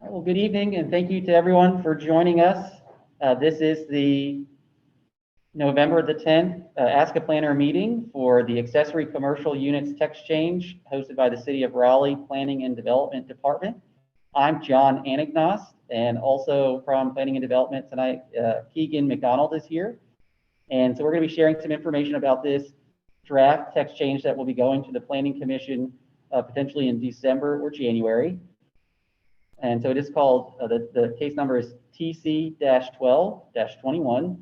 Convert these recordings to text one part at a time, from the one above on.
right, well, good evening, and thank you to everyone for joining us. This is the November the 10th Ask a Planner meeting for the Accessory Commercial Units Text Change hosted by the City of Raleigh Planning and Development Department. I'm John Anagnost, and also from Planning and Development tonight, Keegan McDonald is here. And so we're going to be sharing some information about this draft text change that will be going to the Planning Commission potentially in December or January. And so it is called, the case number is TC-12-21.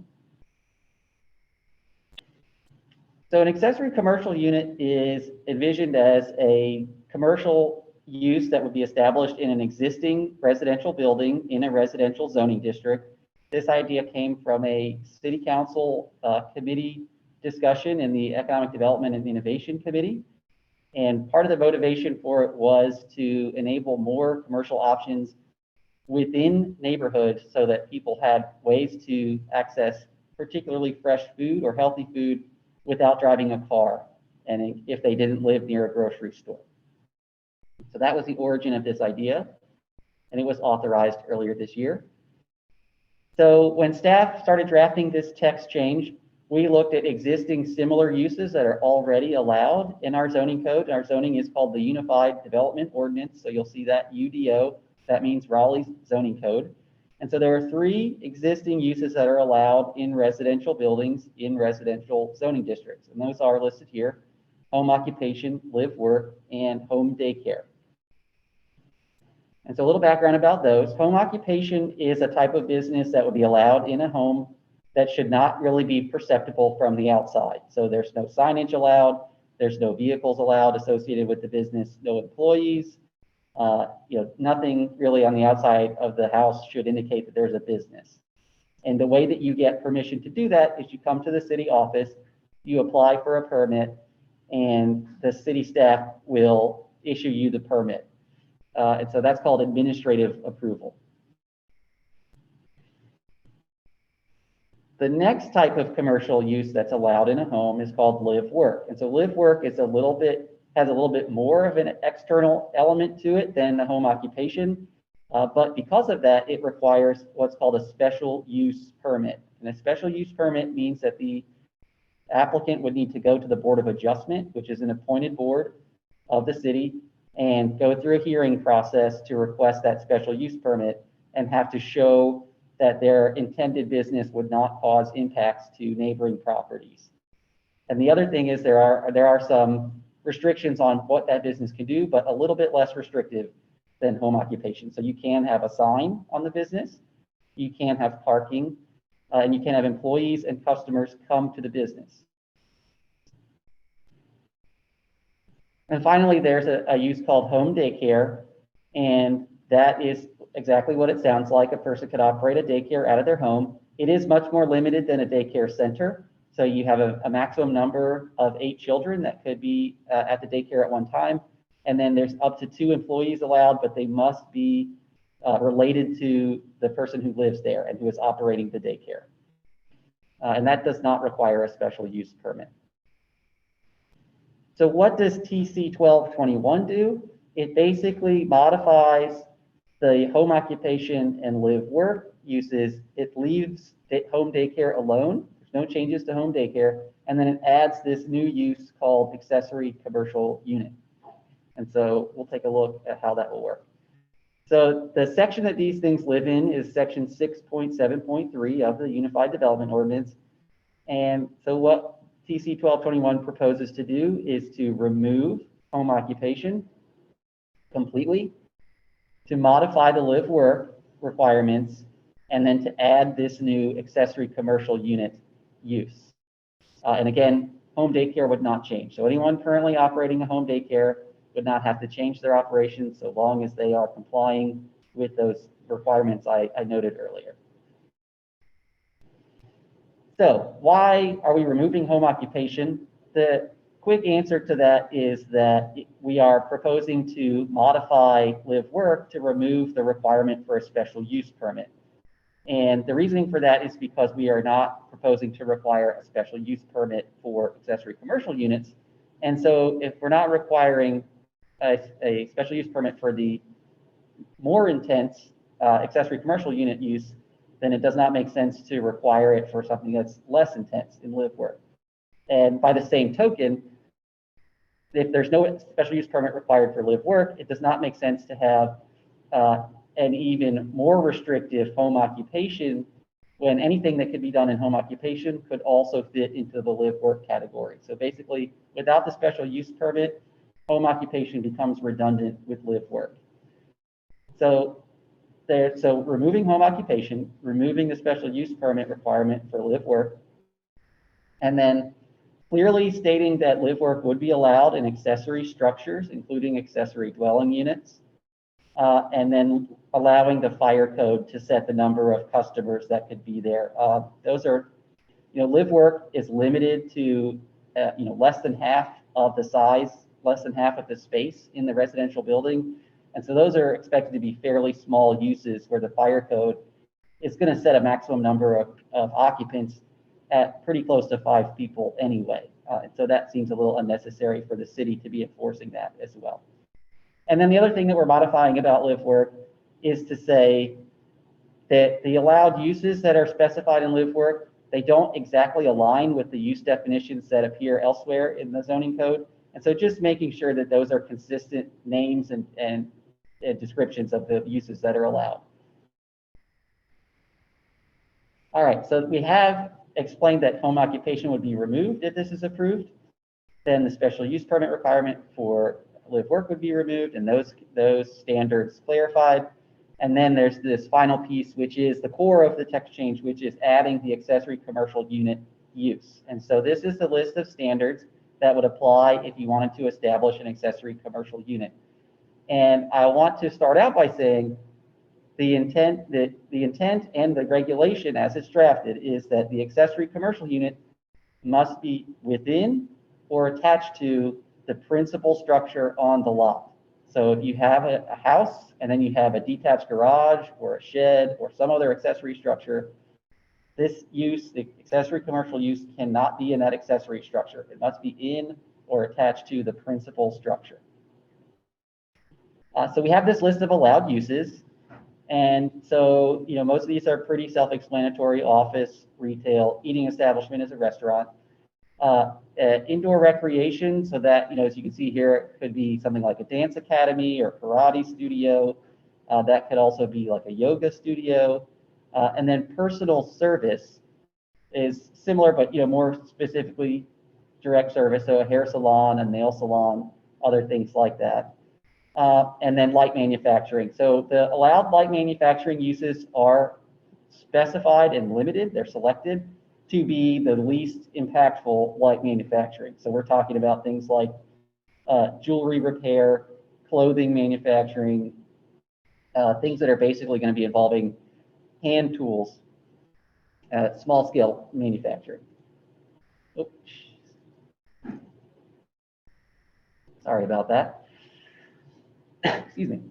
So an accessory commercial unit is envisioned as a commercial use that would be established in an existing residential building in a residential zoning district. This idea came from a city council committee discussion in the Economic Development and Innovation Committee. And part of the motivation for it was to enable more commercial options within neighborhoods so that people had ways to access particularly fresh food or healthy food without driving a car, and if they didn't live near a grocery store. So that was the origin of this idea, and it was authorized earlier this year. So when staff started drafting this text change, we looked at existing similar uses that are already allowed in our zoning code. Our zoning is called the Unified Development Ordinance. So you'll see that UDO, that means Raleigh's zoning code. And so there are 3 existing uses that are allowed in residential buildings in residential zoning districts. And those are listed here: home occupation, live work, and home daycare. And so a little background about those. Home occupation is a type of business that would be allowed in a home that should not really be perceptible from the outside. So there's no signage allowed, there's no vehicles allowed associated with the business, no employees, nothing really on the outside of the house should indicate that there's a business. And the way that you get permission to do that is you come to the city office, you apply for a permit, and the city staff will issue you the permit. And so that's called administrative approval. The next type of commercial use that's allowed in a home is called live work. And so live work is has a little bit more of an external element to it than the home occupation. But because of that, it requires what's called a special use permit. And a special use permit means that the applicant would need to go to the Board of Adjustment, which is an appointed board of the city, and go through a hearing process to request that special use permit and have to show that their intended business would not cause impacts to neighboring properties. And the other thing is there are some restrictions on what that business can do, but a little bit less restrictive than home occupation. So you can have a sign on the business, you can have parking, and you can have employees and customers come to the business. And finally, there's a use called home daycare, and that is exactly what it sounds like. A person could operate a daycare out of their home. It is much more limited than a daycare center. So you have a maximum number of 8 children that could be at the daycare at one time. And then there's up to 2 employees allowed, but they must be related to the person who lives there and who is operating the daycare. And that does not require a special use permit. So what does TC-12-21 do? It basically modifies the home occupation and live work uses. It leaves home daycare alone. There's no changes to home daycare. And then it adds this new use called accessory commercial unit. And so we'll take a look at how that will work. So the section that these things live in is section 6.7.3 of the Unified Development Ordinance. And so what TC-12-21 proposes to do is to remove home occupation completely, to modify the live work requirements, and then to add this new accessory commercial unit use. And again, home daycare would not change. So anyone currently operating a home daycare would not have to change their operations so long as they are complying with those requirements I noted earlier. So why are we removing home occupation? The quick answer to that is that we are proposing to modify live work to remove the requirement for a special use permit. And the reasoning for that is because we are not proposing to require a special use permit for accessory commercial units. And so if we're not requiring a special use permit for the more intense accessory commercial unit use, then it does not make sense to require it for something that's less intense in live work. And by the same token, if there's no special use permit required for live work, it does not make sense to have an even more restrictive home occupation when anything that could be done in home occupation could also fit into the live work category. So basically, without the special use permit, home occupation becomes redundant with live work. So removing home occupation, removing the special use permit requirement for live work, and then clearly stating that live work would be allowed in accessory structures, including accessory dwelling units, and then allowing the fire code to set the number of customers that could be there. Those are, live work is limited to, less than half of the size, less than half of the space in the residential building. And so those are expected to be fairly small uses where the fire code is going to set a maximum number of occupants at pretty close to 5 people anyway. So that seems a little unnecessary for the city to be enforcing that as well. And then the other thing that we're modifying about live work is to say that the allowed uses that are specified in live work, they don't exactly align with the use definitions that appear elsewhere in the zoning code. And so just making sure that those are consistent names and descriptions of the uses that are allowed. All right, so we have explained that home occupation would be removed if this is approved. Then the special use permit requirement for live work would be removed, and those standards clarified. And then there's this final piece, which is the core of the text change, which is adding the accessory commercial unit use. And so this is the list of standards that would apply if you wanted to establish an accessory commercial unit. And I want to start out by saying the intent and the regulation as it's drafted is that the accessory commercial unit must be within or attached to the principal structure on the lot. So if you have a house and then you have a detached garage or a shed or some other accessory structure, this use, the accessory commercial use, cannot be in that accessory structure. It must be in or attached to the principal structure. So we have this list of allowed uses. And so, most of these are pretty self-explanatory: office, retail, eating establishment is a restaurant. Indoor recreation, so that, as you can see here, it could be something like a dance academy or karate studio. That could also be like a yoga studio. And then personal service is similar, but more specifically direct service, so a hair salon, a nail salon, other things like that. And then light manufacturing. So the allowed light manufacturing uses are specified and limited. They're selected to be the least impactful light manufacturing. So we're talking about things like jewelry repair, clothing manufacturing, things that are basically going to be involving hand tools, small scale manufacturing. Oops. Sorry about that. Excuse me.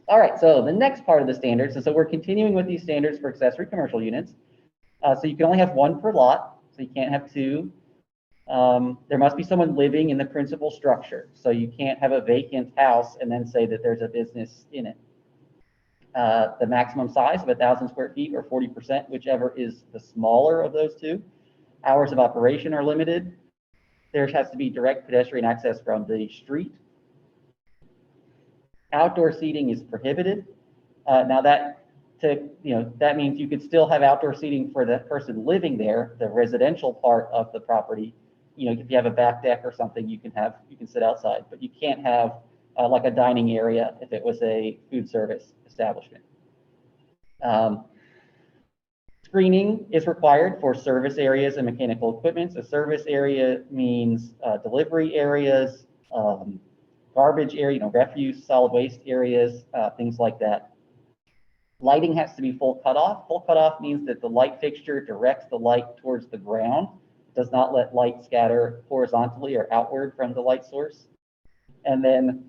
All right, so the next part of the standards, and so we're continuing with these standards for accessory commercial units. So you can only have one per lot, so you can't have two. There must be someone living in the principal structure, so you can't have a vacant house and then say that there's a business in it. The maximum size of 1,000 square feet or 40%, whichever is the smaller of those two. Hours of operation are limited. There has to be direct pedestrian access from the street. Outdoor seating is prohibited. Now that means you could still have outdoor seating for the person living there, the residential part of the property. If you have a back deck or something, you can sit outside, but you can't have like a dining area if it was a food service establishment. Screening is required for service areas and mechanical equipment. So service area means delivery areas, garbage area, refuse, solid waste areas, things like that. Lighting has to be full cutoff. Full cutoff means that the light fixture directs the light towards the ground, does not let light scatter horizontally or outward from the light source. And then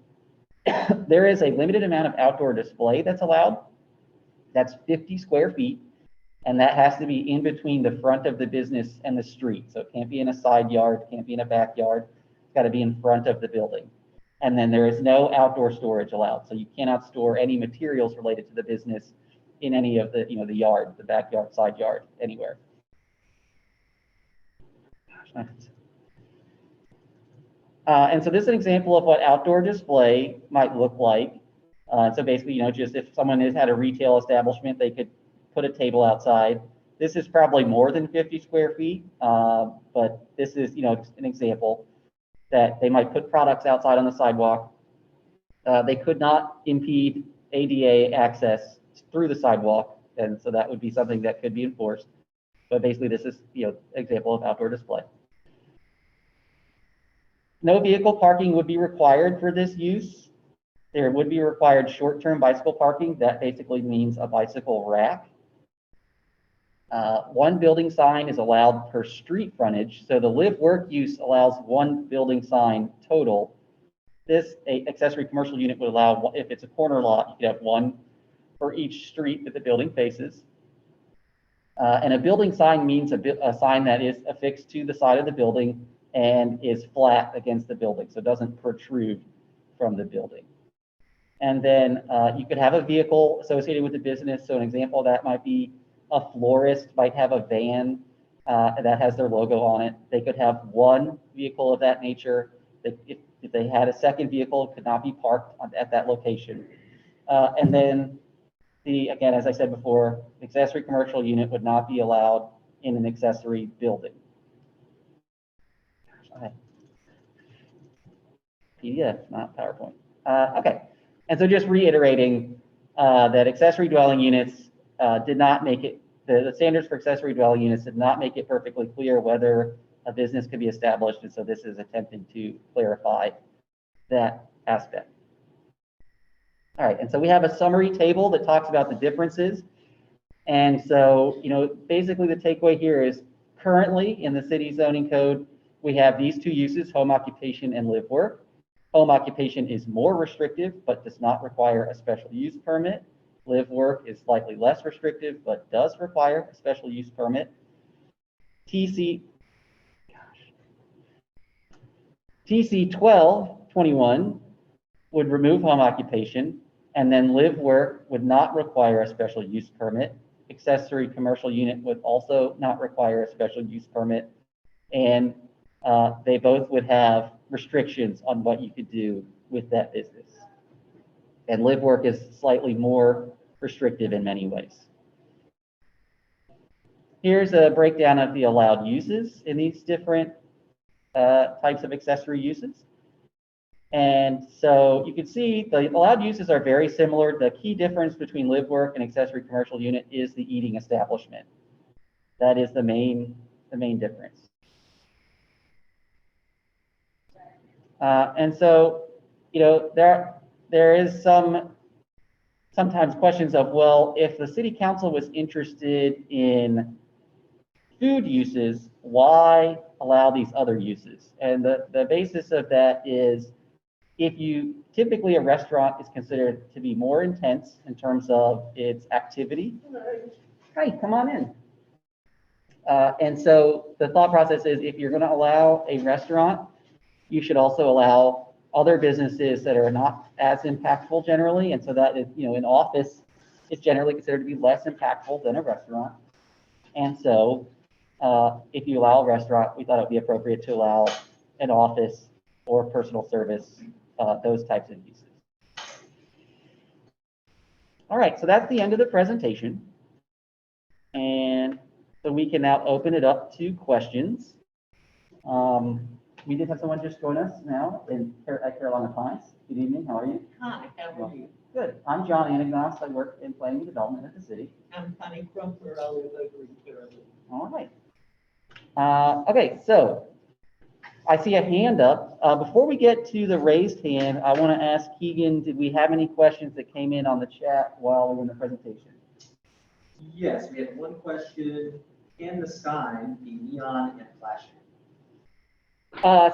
there is a limited amount of outdoor display that's allowed. That's 50 square feet, and that has to be in between the front of the business and the street. So it can't be in a side yard, can't be in a backyard. It's got to be in front of the building. And then there is no outdoor storage allowed. So you cannot store any materials related to the business in any of the, the yard, the backyard, side yard, anywhere. And so this is an example of what outdoor display might look like. So basically, just if someone has had a retail establishment, they could put a table outside. This is probably more than 50 square feet, but this is, an example that they might put products outside on the sidewalk. They could not impede ADA access through the sidewalk, and so that would be something that could be enforced. But basically, this is, example of outdoor display. No vehicle parking would be required for this use. There would be required short-term bicycle parking. That basically means a bicycle rack. One building sign is allowed per street frontage. So the live-work use allows one building sign total. This accessory commercial unit would allow, if it's a corner lot, you could have one for each street that the building faces. And a building sign means a sign that is affixed to the side of the building and is flat against the building, so it doesn't protrude from the building. And then you could have a vehicle associated with the business. So an example of that might be a florist might have a van that has their logo on it. They could have one vehicle of that nature. If they had a second vehicle, it could not be parked at that location. And then again, as I said before, accessory commercial unit would not be allowed in an accessory building. Okay. PDF, not PowerPoint. Okay, and so just reiterating that accessory dwelling units did not make it, the standards for accessory dwelling units did not make it perfectly clear whether a business could be established, and so this is attempting to clarify that aspect. All right, and so we have a summary table that talks about the differences. And so, basically the takeaway here is currently in the city zoning code, we have these two uses, home occupation and live work. Home occupation is more restrictive, but does not require a special use permit. Live work is slightly less restrictive, but does require a special use permit. TC-12-21 would remove home occupation, and then live work would not require a special use permit. Accessory commercial unit would also not require a special use permit, and they both would have restrictions on what you could do with that business. And live work is slightly more restrictive in many ways. Here's a breakdown of the allowed uses in these different types of accessory uses. And so you can see the allowed uses are very similar. The key difference between live work and accessory commercial unit is the eating establishment. That is the main difference. And so, there is sometimes questions of, well, if the city council was interested in food uses, why allow these other uses? And the basis of that is, typically a restaurant is considered to be more intense in terms of its activity. Hey, come on in. And so the thought process is, if you're going to allow a restaurant, you should also allow other businesses that are not as impactful generally. And so that is, an office is generally considered to be less impactful than a restaurant. And so if you allow a restaurant, we thought it would be appropriate to allow an office or personal service, those types of uses. All right, so that's the end of the presentation. And so we can now open it up to questions. We did have someone just join us now at Carolina Pines. Good evening, how are you? Hi, how are you? Good. I'm John Anagnos. I work in planning and development at the city. I'm Connie Crumpler. I live over in Carolina. All right. Okay, so I see a hand up. Before we get to the raised hand, I want to ask Keegan, did we have any questions that came in on the chat while we were in the presentation? Yes, we have one question. Can the sign be neon and flashing?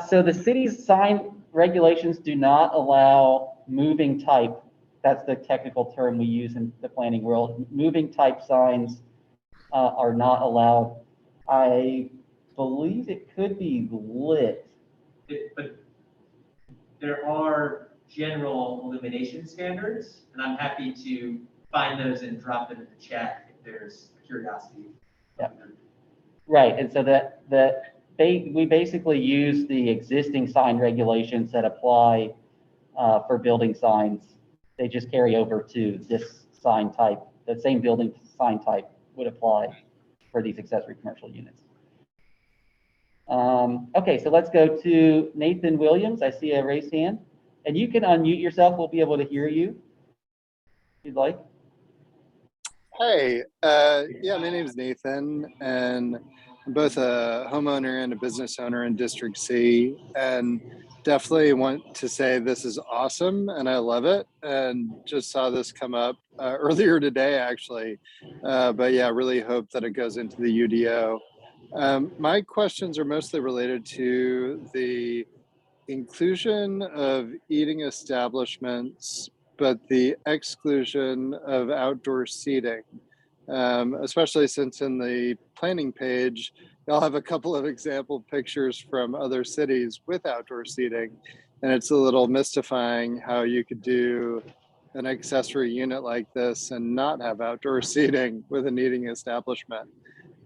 So the city's sign regulations do not allow moving type. That's the technical term we use in the planning world. Moving type signs are not allowed. I believe it could be lit. But there are general illumination standards, and I'm happy to find those and drop them in the chat if there's curiosity. Yeah. Right, and so we basically use the existing sign regulations that apply for building signs. They just carry over to this sign type. The same building sign type would apply for these accessory commercial units. Okay, so let's go to Nathan Williams. I see a raised hand, and you can unmute yourself. We'll be able to hear you if you'd like. Hey, yeah, my name is Nathan, and I'm both a homeowner and a business owner in District C, and definitely want to say this is awesome, and I love it, and just saw this come up earlier today, actually, but yeah, really hope that it goes into the UDO. My questions are mostly related to the inclusion of eating establishments, but the exclusion of outdoor seating, especially since in the planning page, y'all have a couple of example pictures from other cities with outdoor seating. And it's a little mystifying how you could do an accessory unit like this and not have outdoor seating with an eating establishment.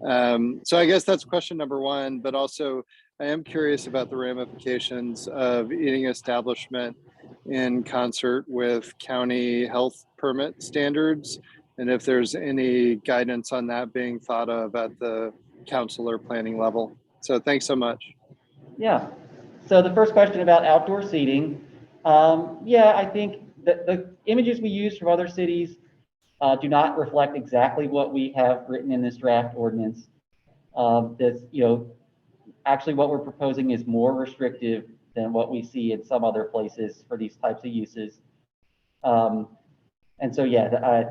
So I guess that's question number one, but also I am curious about the ramifications of eating establishment in concert with county health permit standards, and if there's any guidance on that being thought of at the council or planning level. So thanks so much. Yeah. So the first question about outdoor seating, yeah, I think the images we use from other cities do not reflect exactly what we have written in this draft ordinance. Actually what we're proposing is more restrictive than what we see in some other places for these types of uses. And so, yeah,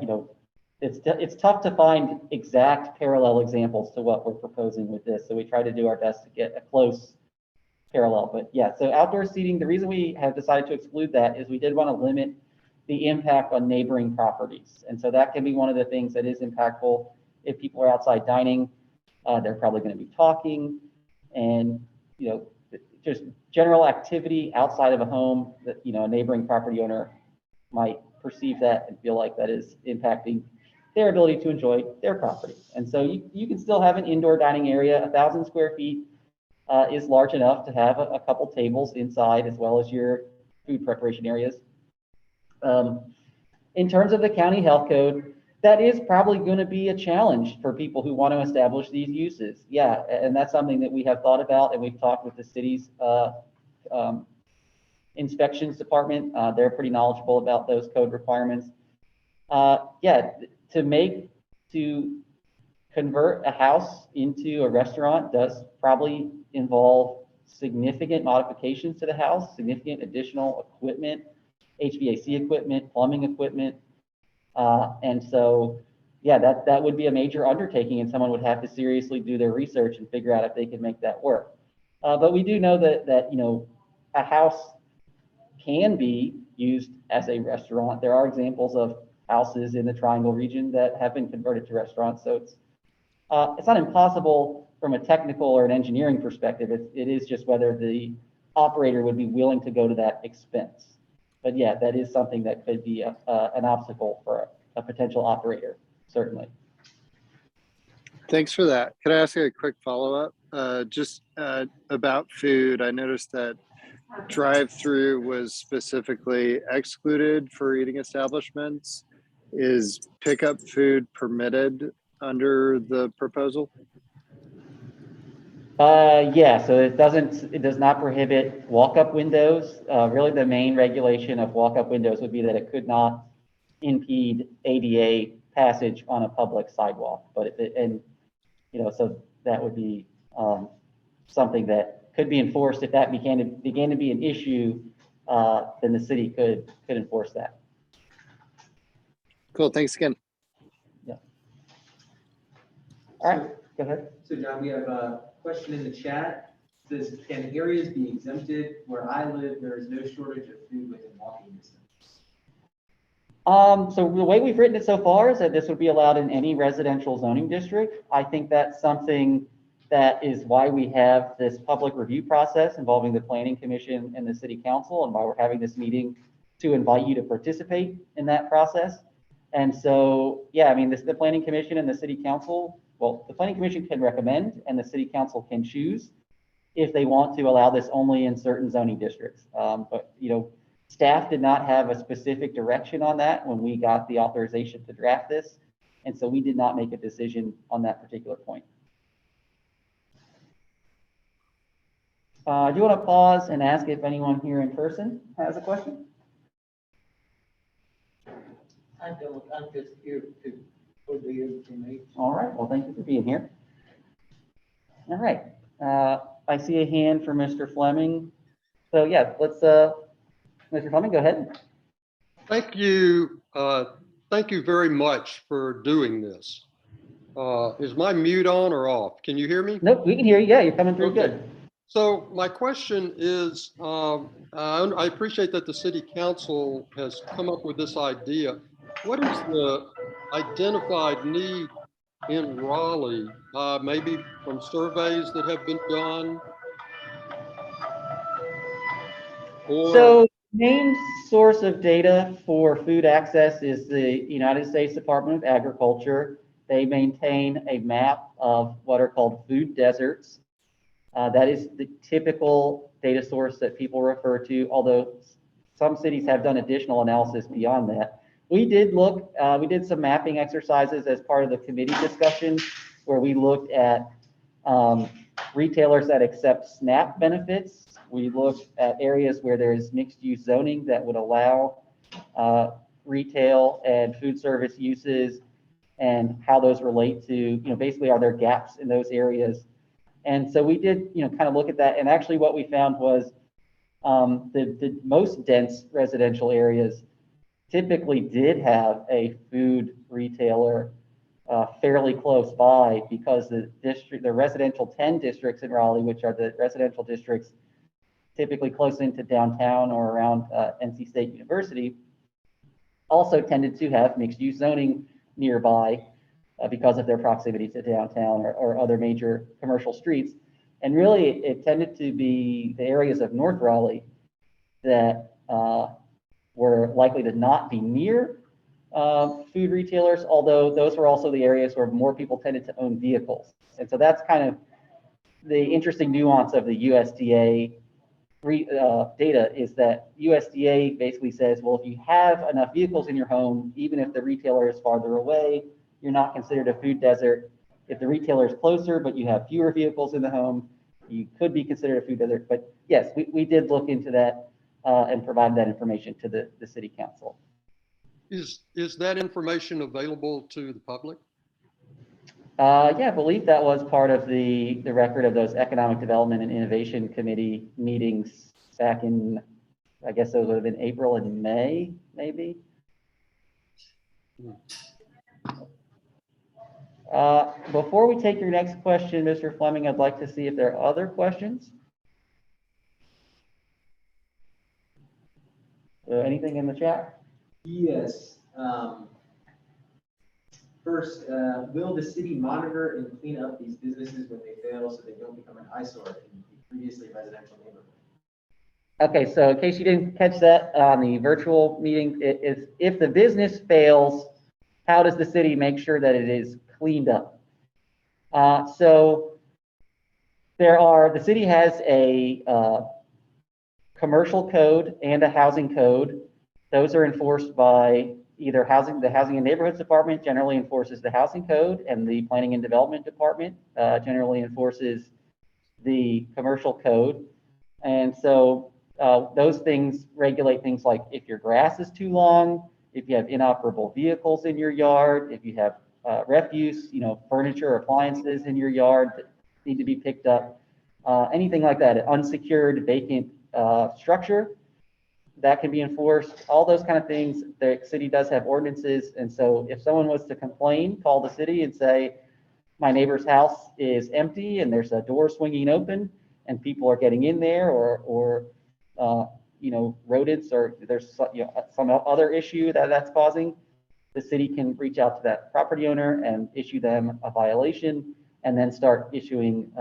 it's tough to find exact parallel examples to what we're proposing with this. So we try to do our best to get a close parallel. But yeah, so outdoor seating, the reason we have decided to exclude that is we did want to limit the impact on neighboring properties. And so that can be one of the things that is impactful. If people are outside dining, they're probably going to be talking, and just general activity outside of a home that a neighboring property owner might perceive that and feel like that is impacting their ability to enjoy their property. And so you can still have an indoor dining area. 1,000 square feet is large enough to have a couple tables inside, as well as your food preparation areas. In terms of the county health code, that is probably going to be a challenge for people who want to establish these uses. Yeah, and that's something that we have thought about, and we've talked with the city's inspections department. They're pretty knowledgeable about those code requirements. Yeah, to convert a house into a restaurant does probably involve significant modifications to the house, significant additional equipment, HVAC equipment, plumbing equipment. And so, yeah, that would be a major undertaking, and someone would have to seriously do their research and figure out if they can make that work. But we do know that a house can be used as a restaurant. There are examples of houses in the Triangle region that have been converted to restaurants. So it's not impossible from a technical or an engineering perspective. It is just whether the operator would be willing to go to that expense. But yeah, that is something that could be an obstacle for a potential operator, certainly. Thanks for that. Could I ask a quick follow-up? Just about food, I noticed that drive-through was specifically excluded for eating establishments. Is pickup food permitted under the proposal? Yeah, so it does not prohibit walk-up windows. Really, the main regulation of walk-up windows would be that it could not impede ADA passage on a public sidewalk. But so that would be something that could be enforced. If that began to be an issue, then the city could enforce that. Cool. Thanks again. Yeah. All right. Go ahead. So John, we have a question in the chat. It says, can areas be exempted? Where I live, there is no shortage of food within walking distance. So the way we've written it so far is that this would be allowed in any residential zoning district. I think that's something that is why we have this public review process involving the Planning Commission and the City Council, and why we're having this meeting to invite you to participate in that process. And so, yeah, I mean, the Planning Commission and the City Council, well, the Planning Commission can recommend and the City Council can choose if they want to allow this only in certain zoning districts. But, you know, staff did not have a specific direction on that when we got the authorization to draft this. And so we did not make a decision on that particular point. Do you want to pause and ask if anyone here in person has a question? I don't, I'm just here for the information. All right, well, thank you for being here. All right, I see a hand for Mr. Fleming. So yeah, let's, Mr. Fleming, go ahead. Thank you. Thank you very much for doing this. Is my mute on or off? Can you hear me? Nope, we can hear you. Yeah, you're coming through Okay. good. So my question is, I appreciate that the City Council has come up with this idea. What is the identified need in Raleigh, maybe from surveys that have been done? Or, So main source of data for food access is the United States Department of Agriculture. They maintain a map of what are called food deserts. That is the typical data source that people refer to, although some cities have done additional analysis beyond that. We did look, we did some mapping exercises as part of the committee discussion where we looked at retailers that accept SNAP benefits. We looked at areas where there's mixed use zoning that would allow retail and food service uses and how those relate to, you know, basically are there gaps in those areas. And so we did, you know, kind of look at that. And actually what we found was the most dense residential areas typically did have a food retailer fairly close by, because the residential 10 districts in Raleigh, which are the residential districts typically close into downtown or around NC State University, also tended to have mixed use zoning nearby because of their proximity to downtown or other major commercial streets. And really it tended to be the areas of North Raleigh that were likely to not be near food retailers, although those were also the areas where more people tended to own vehicles. And so that's kind of the interesting nuance of the USDA data, is that USDA basically says, well, if you have enough vehicles in your home, even if the retailer is farther away, you're not considered a food desert. If the retailer is closer, but you have fewer vehicles in the home, you could be considered a food desert. But yes, we did look into that and provide that information to the City Council. is that information available to the public? Yeah, I believe that was part of the record of those Economic Development and Innovation Committee meetings back in, I guess those would have been April and May, maybe. Before we take your next question, Mr. Fleming, I'd like to see if there are other questions. Anything in the chat? Yes. First, will the city monitor and clean up these businesses when they fail so they don't become an eyesore in the previously residential neighborhood? Okay, so in case you didn't catch that on the virtual meeting, it is if the business fails, how does the city make sure that it is cleaned up? So the city has a commercial code and a housing code. Those are enforced by either the Housing and Neighborhoods Department generally enforces the housing code, and the Planning and Development Department generally enforces the commercial code. And so those things regulate things like if your grass is too long, if you have inoperable vehicles in your yard, if you have refuse, furniture, appliances in your yard that need to be picked up, anything like that, an unsecured vacant structure that can be enforced, all those kind of things. The city does have ordinances. And so if someone was to complain, call the city and say, my neighbor's house is empty and there's a door swinging open and people are getting in there, or rodents, or there's some other issue that's causing, the city can reach out to that property owner and issue them a violation, and then start issuing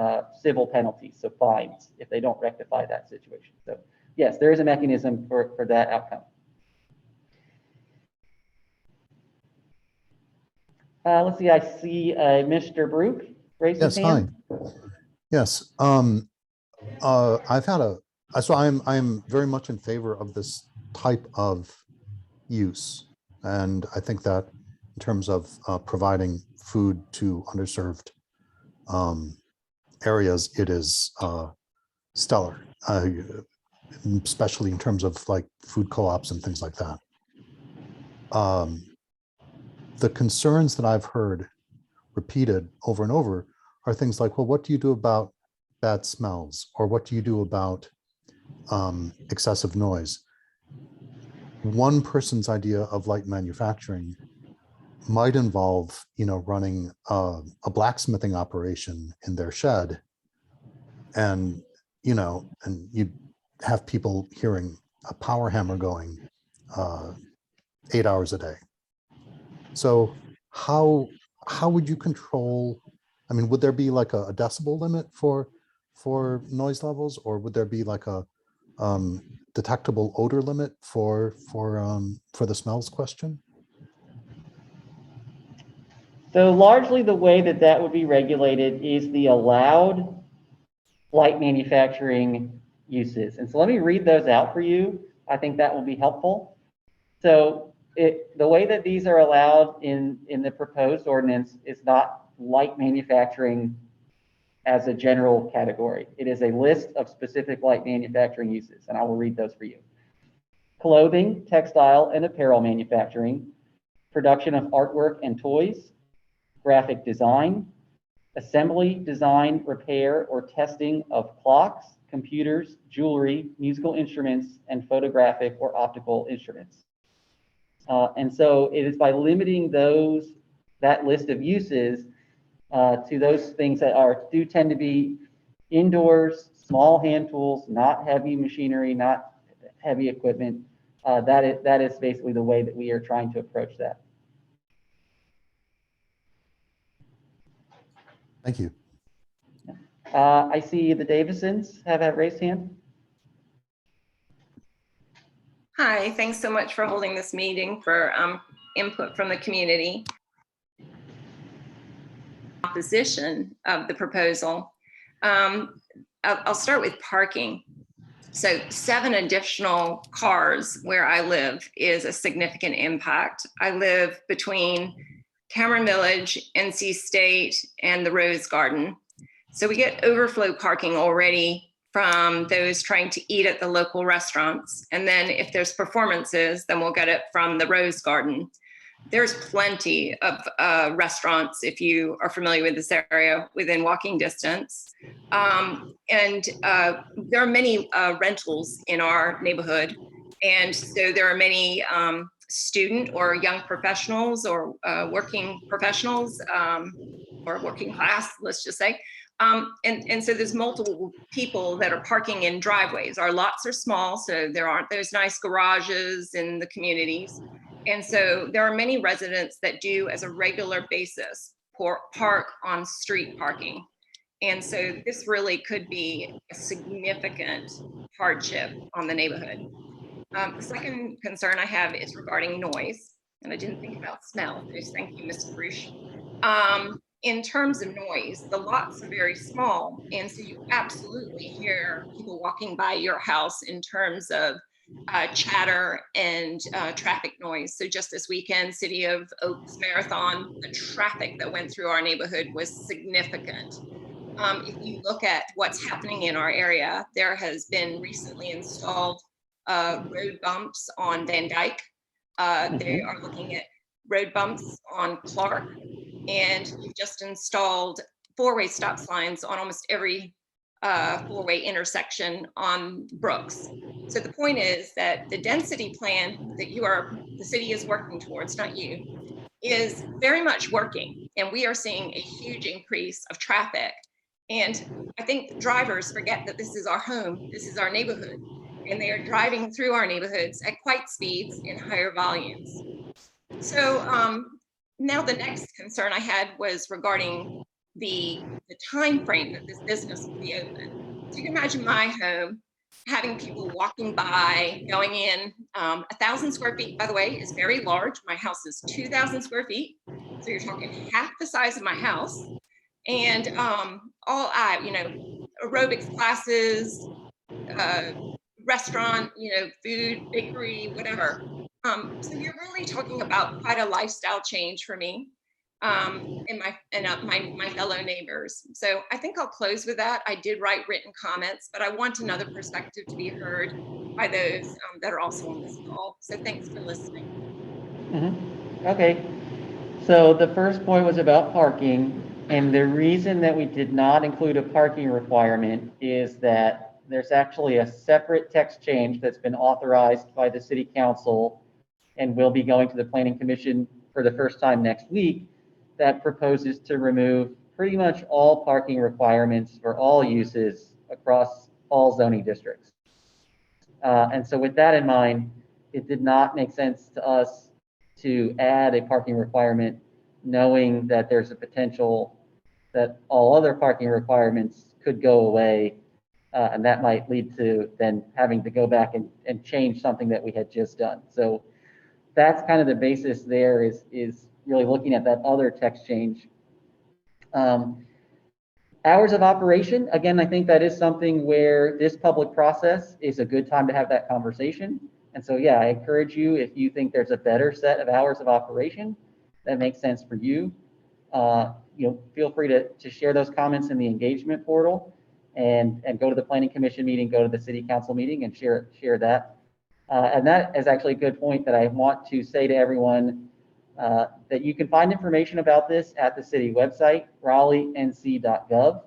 civil penalties, so fines, if they don't rectify that situation. So yes, there is a mechanism for that outcome. Let's see, I see Mr. Brook raise his Yes, hand. hi. Yes, I've had so I'm very much in favor of this type of use. And I think that in terms of providing food to underserved areas, it is stellar, especially in terms of like food co-ops and things like that. The concerns that I've heard repeated over and over are things like, well, what do you do about bad smells? Or what do you do about excessive noise? One person's idea of light manufacturing might involve, running a blacksmithing operation in their shed, and and you'd have people hearing a power hammer going 8 hours a day. So how would you control? I mean, would there be like a decibel limit for noise levels, or would there be like a detectable odor limit for the smells question? So largely the way that would be regulated is the allowed light manufacturing uses. And so let me read those out for you. I think that will be helpful. So the way that these are allowed in the proposed ordinance is not light manufacturing as a general category. It is a list of specific light manufacturing uses, and I will read those for you. Clothing, textile, and apparel manufacturing, production of artwork and toys, graphic design, assembly, design, repair, or testing of clocks, computers, jewelry, musical instruments, and photographic or optical instruments. And so it is by limiting that list of uses to those things that do tend to be indoors, small hand tools, not heavy machinery, not heavy equipment. That is basically the way that we are trying to approach that. Thank you. I see the Davisons have a raised hand. Hi, thanks so much for holding this meeting for input from the community. Opposition of the proposal. I'll start with parking. So 7 additional cars where I live is a significant impact. I live between Cameron Village, NC State, and the Rose Garden. So we get overflow parking already from those trying to eat at the local restaurants. And then if there's performances, then we'll get it from the Rose Garden. There's plenty of restaurants, if you are familiar with this area, within walking distance. And there are many rentals in our neighborhood. And so there are many student or young professionals or working professionals or working class, let's just say. And so there's multiple people that are parking in driveways. Our lots are small, so there aren't those nice garages in the communities. And so there are many residents that do, as a regular basis, park on street parking. And so this really could be a significant hardship on the neighborhood. The second concern I have is regarding noise. And I didn't think about smell. Thank you, Mr. Bruce. In terms of noise, the lots are very small. And so you absolutely hear people walking by your house in terms of chatter and traffic noise. So just this weekend, City of Oaks Marathon, the traffic that went through our neighborhood was significant. If you look at what's happening in our area, there has been recently installed road bumps on Van Dyke. They are looking at road bumps on Clark, and you've just installed 4-way stop signs on almost every 4-way intersection on Brooks. So the point is that the density plan that the city is working towards, not you, is very much working. And we are seeing a huge increase of traffic. And I think drivers forget that this is our home, this is our neighborhood, and they are driving through our neighborhoods at quite speeds in higher volumes. So now the next concern I had was regarding the time frame that this business will be open. So you can imagine my home having people walking by, going in. 1,000 square feet, by the way, is very large. My house is 2,000 square feet. So you're talking half the size of my house. And aerobics classes, restaurant, food, bakery, whatever. So you're really talking about quite a lifestyle change for me and my fellow neighbors. So I think I'll close with that. I did write written comments, but I want another perspective to be heard by those that are also on this call. So thanks for listening. Okay, so the first point was about parking, and the reason that we did not include a parking requirement is that there's actually a separate text change that's been authorized by the city council and will be going to the planning commission for the first time next week that proposes to remove pretty much all parking requirements for all uses across all zoning districts. And so with that in mind, it did not make sense to us to add a parking requirement, knowing that there's a potential that all other parking requirements could go away. And that might lead to then having to go back and change something that we had just done. So that's kind of the basis there is really looking at that other text change. Hours of operation, again, I think that is something where this public process is a good time to have that conversation. And so, yeah, I encourage you, if you think there's a better set of hours of operation that makes sense for you, feel free to share those comments in the engagement portal and go to the planning commission meeting, go to the city council meeting and share that. And that is actually a good point that I want to say to everyone, that you can find information about this at the city website, raleighNC.gov.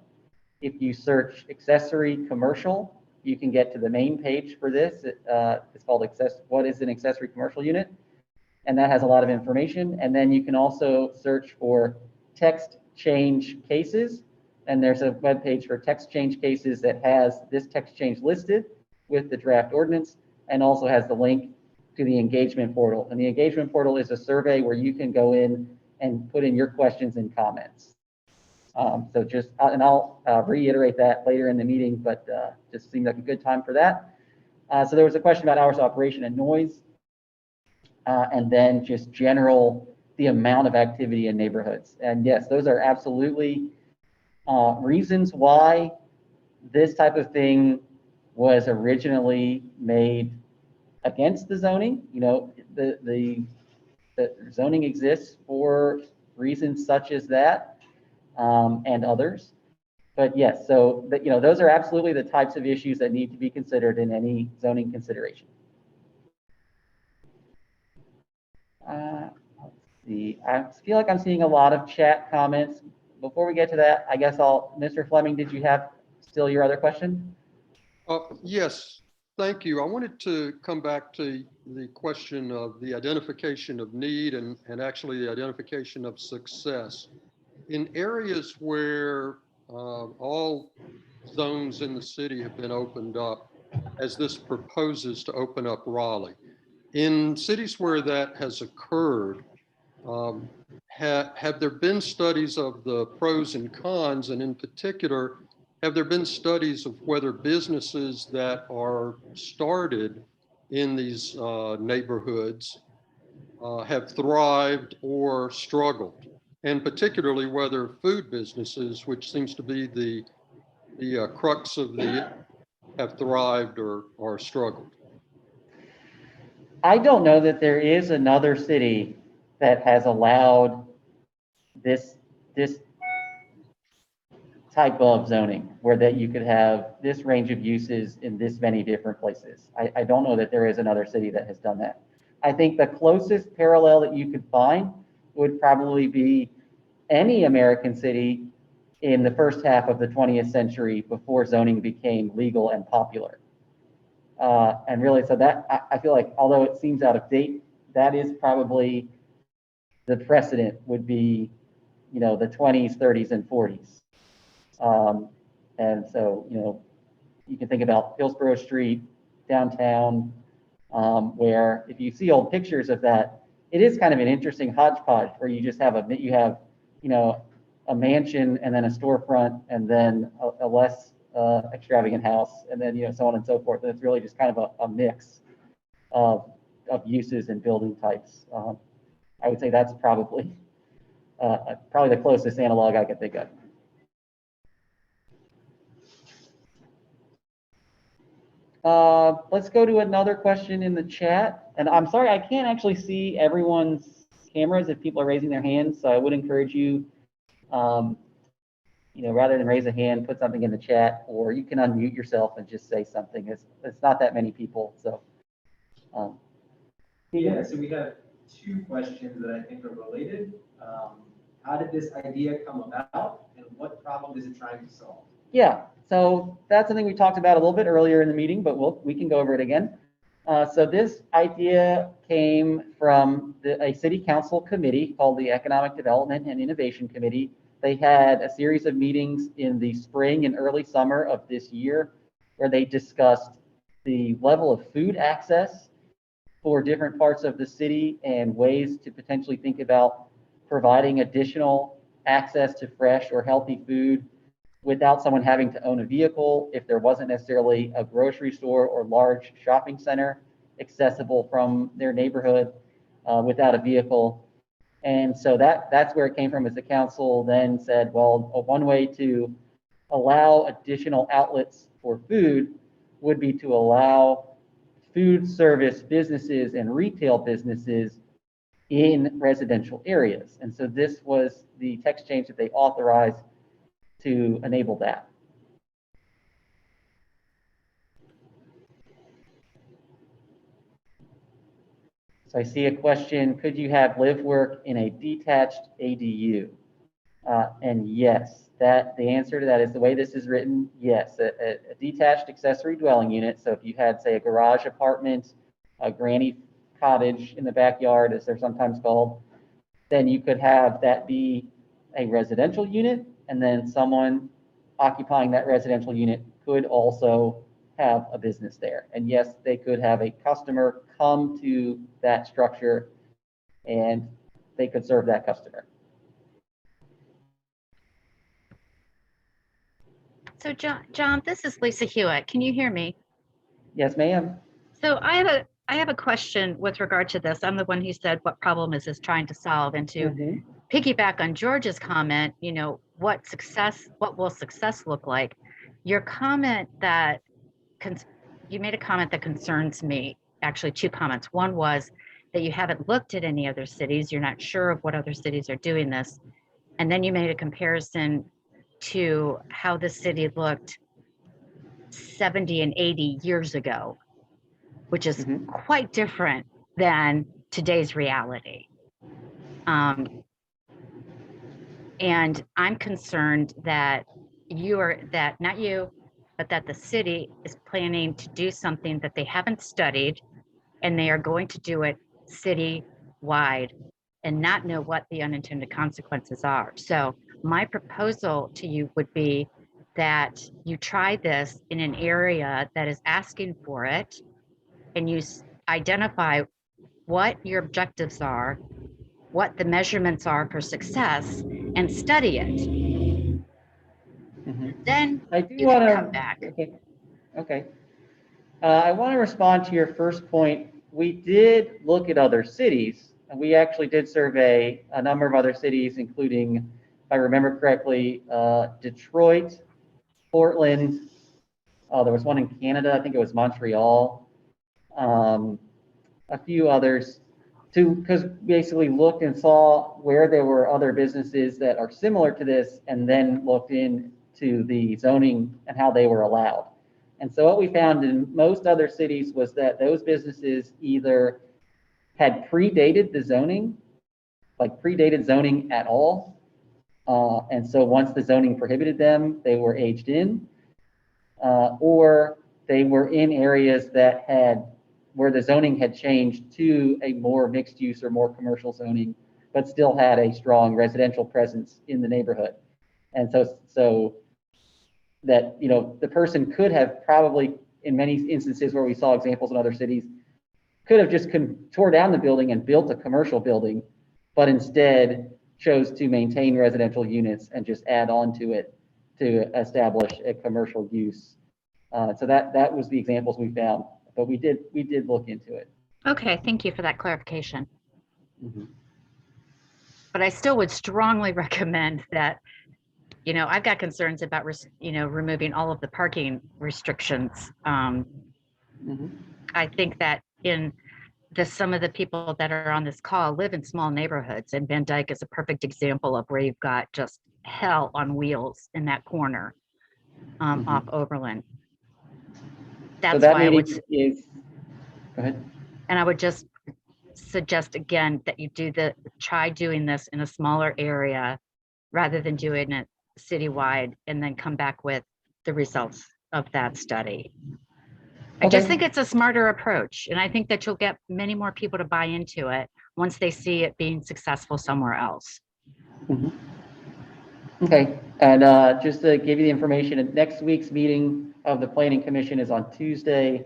If you search accessory commercial, you can get to the main page for this. It's called What is an Accessory Commercial Unit? And that has a lot of information. And then you can also search for text change cases. And there's a web page for text change cases that has this text change listed with the draft ordinance and also has the link to the engagement portal. And the engagement portal is a survey where you can go in and put in your questions and comments. I'll reiterate that later in the meeting, but just seemed like a good time for that. So there was a question about hours of operation and noise, and then just the amount of activity in neighborhoods. And yes, those are absolutely reasons why this type of thing was originally made against the zoning. The zoning exists for reasons such as that and others. But yes, so those are absolutely the types of issues that need to be considered in any zoning consideration. Let's see. I feel like I'm seeing a lot of chat comments. Before we get to that, I guess Mr. Fleming, did you have still your other question? Yes, thank you. I wanted to come back to the question of the identification of need and actually the identification of success. In areas where all zones in the city have been opened up, as this proposes to open up Raleigh, in cities where that has occurred, have there been studies of the pros and cons, and in particular, have there been studies of whether businesses that are started in these neighborhoods have thrived or struggled? And particularly whether food businesses, which seems to be the crux of have thrived or struggled? I don't know that there is another city that has allowed this type of zoning where that you could have this range of uses in this many different places. I don't know that there is another city that has done that. I think the closest parallel that you could find would probably be any American city in the first half of the 20th century before zoning became legal and popular. And really, so that I feel like, although it seems out of date, that is probably the precedent would be, the 20s, 30s, and 40s. And so, you can think about Hillsborough Street, downtown, where if you see old pictures of that, it is kind of an interesting hodgepodge where you just have a mansion and then a storefront and then a less extravagant house and then, so on and so forth. And it's really just kind of a mix of uses and building types. I would say that's probably the closest analog I could think of. Let's go to another question in the chat. And I'm sorry, I can't actually see everyone's cameras if people are raising their hands. So I would encourage you, rather than raise a hand, put something in the chat, or you can unmute yourself and just say something. It's not that many people. So, yeah, so we have two questions that I think are related. How did this idea come about, and what problem is it trying to solve? Yeah, so that's something we talked about a little bit earlier in the meeting, but we can go over it again. So this idea came from a city council committee called the Economic Development and Innovation Committee. They had a series of meetings in the spring and early summer of this year where they discussed the level of food access for different parts of the city and ways to potentially think about providing additional access to fresh or healthy food without someone having to own a vehicle, if there wasn't necessarily a grocery store or large shopping center accessible from their neighborhood without a vehicle. And so that's where it came from, as the council then said, well, one way to allow additional outlets for food would be to allow food service businesses and retail businesses in residential areas. And so this was the text change that they authorized to enable that. So I see a question, could you have live work in a detached ADU? And yes, the answer to that is the way this is written, yes, a detached accessory dwelling unit. So if you had, say, a garage apartment, a granny cottage in the backyard, as they're sometimes called, then you could have that be a residential unit, and then someone occupying that residential unit could also have a business there. And yes, they could have a customer come to that structure and they could serve that customer. So John, this is Lisa Hewitt. Can you hear me? Yes, ma'am. So I have a question with regard to this. I'm the one who said, what problem is this trying to solve? And to piggyback on George's comment, what will success look like? Your comment that you made a comment that concerns me, actually two comments. One was that you haven't looked at any other cities. You're not sure of what other cities are doing this. And then you made a comparison to how the city looked 70 and 80 years ago, which is quite different than today's reality. And I'm concerned that not you, but that the city is planning to do something that they haven't studied, and they are going to do it city-wide and not know what the unintended consequences are. So my proposal to you would be that you try this in an area that is asking for it, and you identify what your objectives are, what the measurements are for success, and study it. Then I do you want can to come back. Okay. I want to respond to your first point. We did look at other cities, and we actually did survey a number of other cities, including, if I remember correctly, Detroit, Portland. There was one in Canada. I think it was Montreal. A few others, because basically looked and saw where there were other businesses that are similar to this, and then looked into the zoning and how they were allowed. And so what we found in most other cities was that those businesses either had predated the zoning, like predated zoning at all. And so once the zoning prohibited them, they were aged in, or they were in areas where the zoning had changed to a more mixed use or more commercial zoning, but still had a strong residential presence in the neighborhood. And so that, the person could have probably, in many instances where we saw examples in other cities, could have just tore down the building and built a commercial building, but instead chose to maintain residential units and just add on to it to establish a commercial use. So that was the examples we found, but we did look into it. Okay, thank you for that clarification. Mhm. But I still would strongly recommend that, I've got concerns about, removing all of the parking restrictions. Mhm. I think that some of the people that are on this call live in small neighborhoods, and Van Dyke is a perfect example of where you've got just hell on wheels in that corner off Oberlin. So That's that why meeting is, go ahead. and I would just suggest again that you try doing this in a smaller area rather than doing it citywide and then come back with the results of that study. I just think it's a smarter approach, and I think that you'll get many more people to buy into it once they see it being successful somewhere else. Mhm. Okay, and just to give you the information, next week's meeting of the Planning Commission is on Tuesday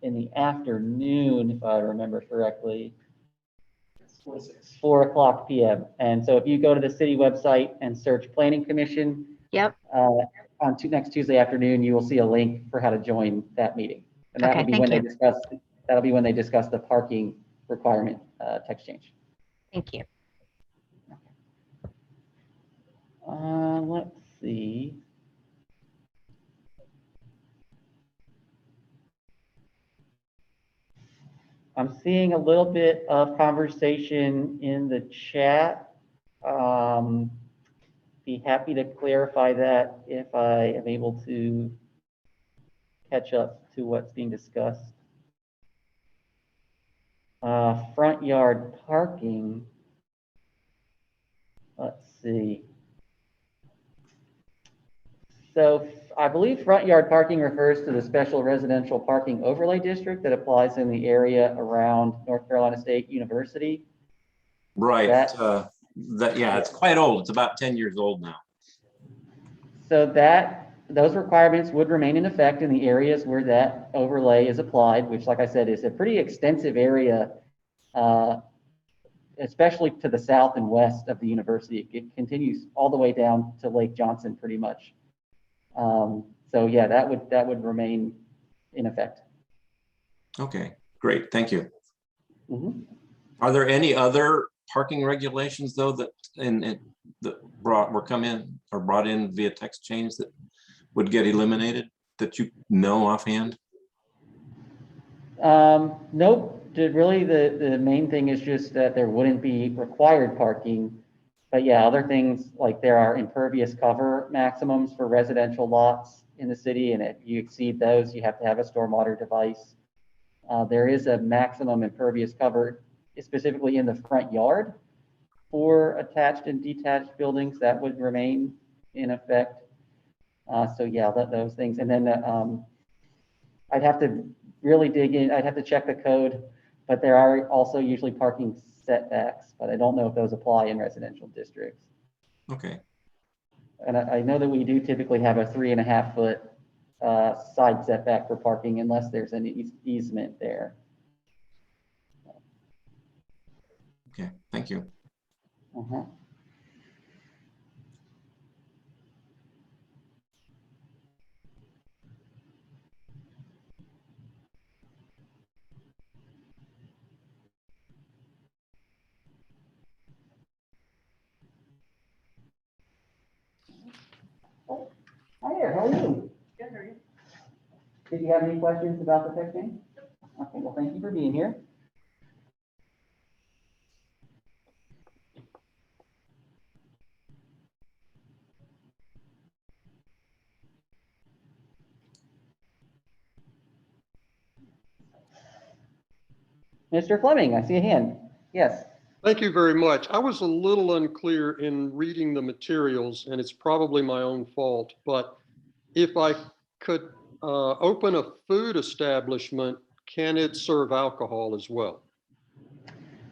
in the afternoon, if I remember correctly. 4 o'clock p.m. And so if you go to the city website and search Planning Commission, Yep. On next Tuesday afternoon, you will see a link for how to join that meeting. And that will be when that'll be when they discuss the parking requirement text change. Thank you. Let's see. I'm seeing a little bit of conversation in the chat. Be happy to clarify that if I am able to catch up to what's being discussed. Front yard parking. Let's see. So I believe front yard parking refers to the special residential parking overlay district that applies in the area around North Carolina State University. Right. Yeah, it's quite old. It's about 10 years old now. So those requirements would remain in effect in the areas where that overlay is applied, which, like I said, is a pretty extensive area, especially to the south and west of the university. It continues all the way down to Lake Johnson, pretty much. So yeah, that would remain in effect. Okay, great. Thank you. Mm-hmm. Are there any other parking regulations though that were brought in via text change that would get eliminated that you know offhand? Nope. Really, the main thing is just that there wouldn't be required parking. But yeah, other things like there are impervious cover maximums for residential lots in the city, and if you exceed those, you have to have a stormwater device. There is a maximum impervious cover, specifically in the front yard for attached and detached buildings that would remain in effect. So yeah, those things. And then I'd have to really dig in. I'd have to check the code, but there are also usually parking setbacks, but I don't know if those apply in residential districts. Okay. And I know that we do typically have a 3.5 foot side setback for parking unless there's an easement there. Okay, thank you. Uh-huh. Oh, hi there, how are you? Good, how are you? Did you have any questions about the text change? Okay, well, thank you for being here. Mr. Fleming, I see a hand. Yes. Thank you very much. I was a little unclear in reading the materials, and it's probably my own fault, but if I could open a food establishment, can it serve alcohol as well?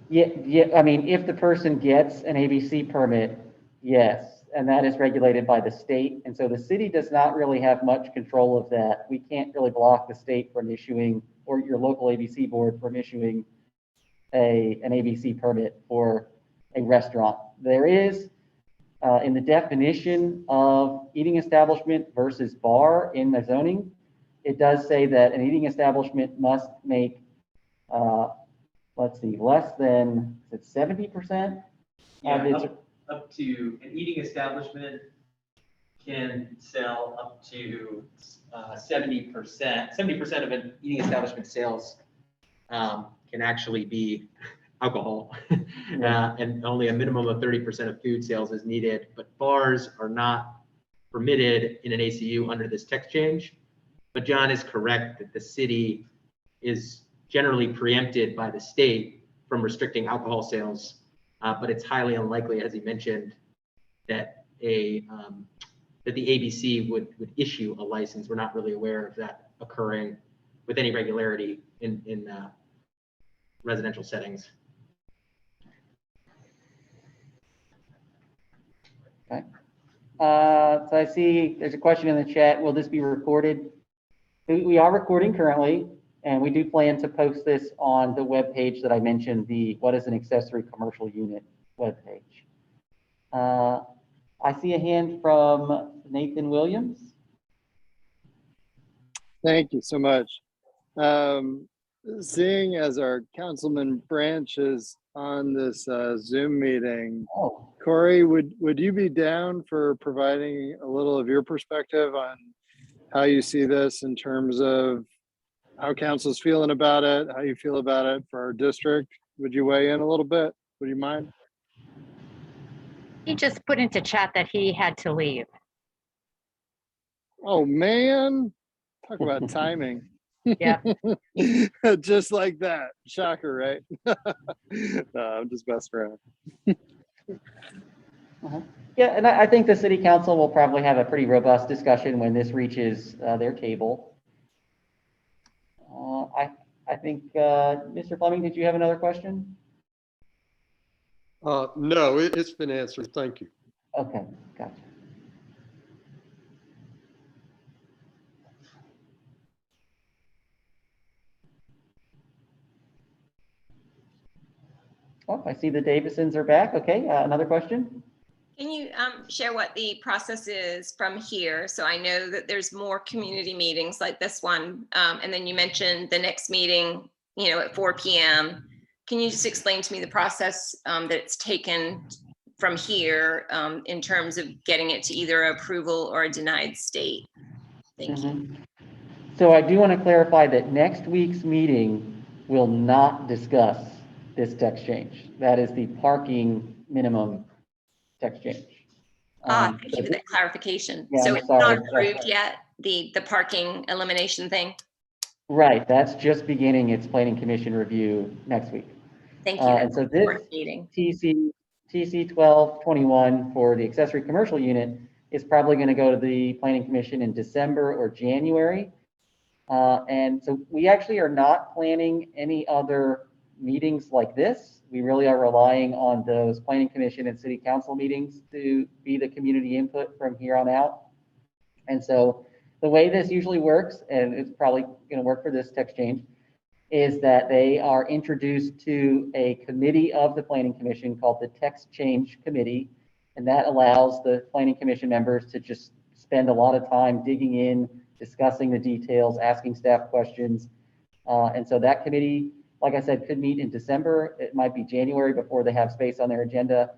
Yeah. I mean, if the person gets an ABC permit, yes, and that is regulated by the state. And so the city does not really have much control of that. We can't really block the state from issuing, or your local ABC board from issuing an ABC permit for a restaurant. There is, in the definition of eating establishment versus bar in the zoning, it does say that an eating establishment must make, let's see, less than, is it 70%? Yeah, up to, an eating establishment can sell up to 70%. 70% of an eating establishment sales can actually be alcohol. And only a minimum of 30% of food sales is needed, but bars are not permitted in an ACU under this text change. But John is correct that the city is generally preempted by the state from restricting alcohol sales, but it's highly unlikely, as he mentioned, that that the ABC would issue a license. We're not really aware of that occurring with any regularity in residential settings. Okay. So I see there's a question in the chat. Will this be recorded? We are recording currently, and we do plan to post this on the webpage that I mentioned, the What is an Accessory Commercial Unit webpage. I see a hand from Nathan Williams. Thank you so much. Seeing as our Councilman Branch is on this Zoom meeting, Corey, would you be down for providing a little of your perspective on how you see this in terms of how council's feeling about it, how you feel about it for our district? Would you weigh in a little bit? Would you mind? He just put into chat that he had to leave. Oh man, talk about timing. Yeah. Just like that. Shocker, right? No, I'm just messing around. Yeah, and I think the city council will probably have a pretty robust discussion when this reaches their table. I think, Mr. Fleming, did you have another question? No, it's been answered. Thank you. Okay, gotcha. Oh, I see the Davisons are back. Okay, another question? Can you share what the process is from here? So I know that there's more community meetings like this one. And then you mentioned the next meeting, at 4 p.m. Can you just explain to me the process that it's taken from here in terms of getting it to either approval or a denied state? Thank you. So I do want to clarify that next week's meeting will not discuss this text change. That is the parking minimum text change. Thank you for that clarification. Yeah, so I'm it's sorry. not approved yet, the parking elimination thing? Right, that's just beginning its planning commission review next week. Thank you. And so this TC-12-21 for the accessory commercial unit is probably going to go to the planning commission in December or January. And so we actually are not planning any other meetings like this. We really are relying on those planning commission and city council meetings to be the community input from here on out. And so the way this usually works, and it's probably going to work for this text change, is that they are introduced to a committee of the planning commission called the text change committee. And that allows the planning commission members to just spend a lot of time digging in, discussing the details, asking staff questions. And so that committee, like I said, could meet in December. It might be January before they have space on their agenda.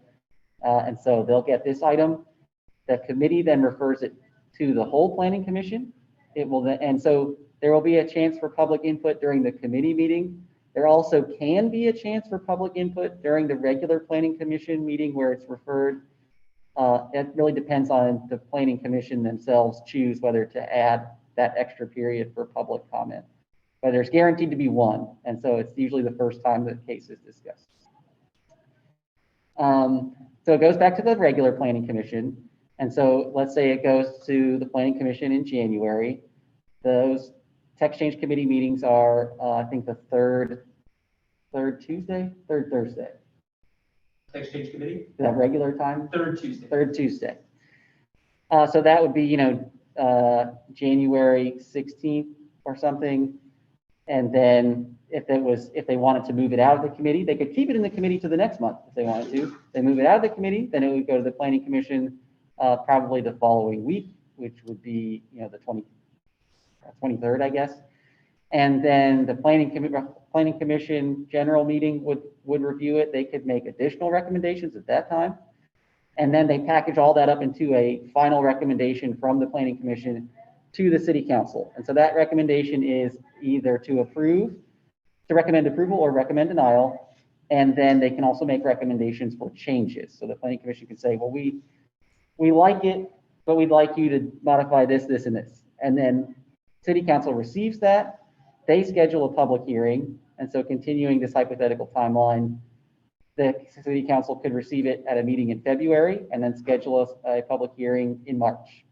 And so they'll get this item. The committee then refers it to the whole planning commission. It will then, and so there will be a chance for public input during the committee meeting. There also can be a chance for public input during the regular planning commission meeting where it's referred. It really depends on the planning commission themselves choose whether to add that extra period for public comment. But there's guaranteed to be one. And so it's usually the first time the case is discussed. So it goes back to the regular planning commission. And so let's say it goes to the planning commission in January. Those text change committee meetings are, I think, the third Thursday. Text change committee? Is that regular time? Third Tuesday. Third Tuesday. So that would be, January 16th or something. And then if they wanted to move it out of the committee, they could keep it in the committee to the next month if they wanted to. They move it out of the committee, then it would go to the planning commission probably the following week, which would be, the 23rd, I guess. And then the planning commission general meeting would review it. They could make additional recommendations at that time. And then they package all that up into a final recommendation from the planning commission to the city council. And so that recommendation is either to recommend approval or recommend denial. And then they can also make recommendations for changes. So the planning commission can say, well, we like it, but we'd like you to modify this, this, and this. And then city council receives that. They schedule a public hearing. And so continuing this hypothetical timeline, the city council could receive it at a meeting in February and then schedule a public hearing in March.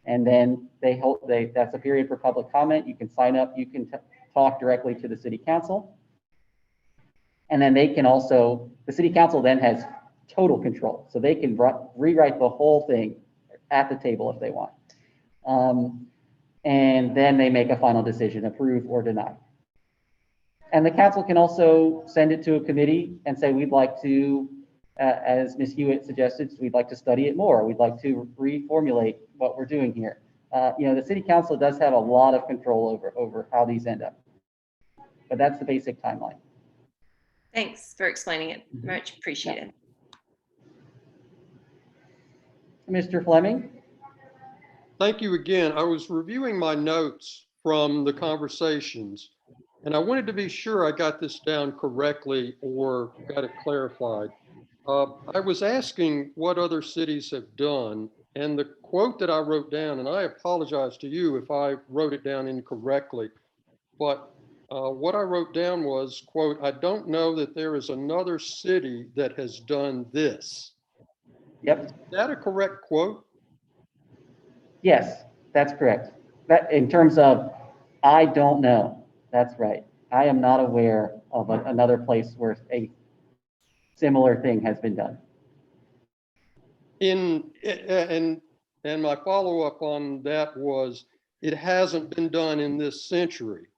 And then that's a period for public comment. You can sign up, you can talk directly to the city council. And then the city council then has total control. So they can rewrite the whole thing at the table if they want. And then they make a final decision, approve or deny. And the council can also send it to a committee and say, we'd like to, as Ms. Hewitt suggested, we'd like to study it more. We'd like to reformulate what we're doing here. The city council does have a lot of control over how these end up. But that's the basic timeline. Thanks for explaining it. Much appreciated. Mr. Fleming? Thank you again. I was reviewing my notes from the conversations, and I wanted to be sure I got this down correctly or got it clarified. I was asking what other cities have done, and the quote that I wrote down, and I apologize to you if I wrote it down incorrectly, but what I wrote down was, quote, "I don't know that there is another city that has done this." Yep. Is that a correct quote? Yes, that's correct. That in terms of, I don't know. That's right. I am not aware of another place where a similar thing has been done. And my follow-up on that was, it hasn't been done in this century,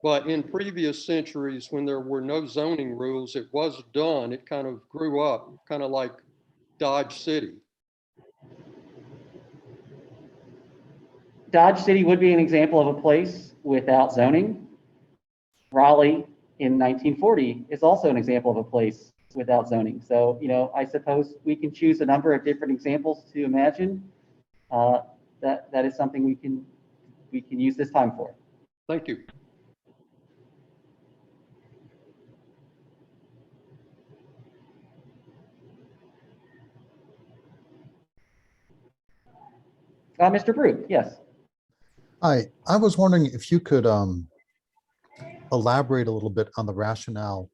but in previous centuries when there were no zoning rules, it was done. It kind of grew up, kind of like Dodge City. Dodge City would be an example of a place without zoning. Raleigh in 1940 is also an example of a place without zoning. So, I suppose we can choose a number of different examples to imagine. That is something we can use this time for. Thank you. Mr. Brew, yes. Hi, I was wondering if you could elaborate a little bit on the rationale.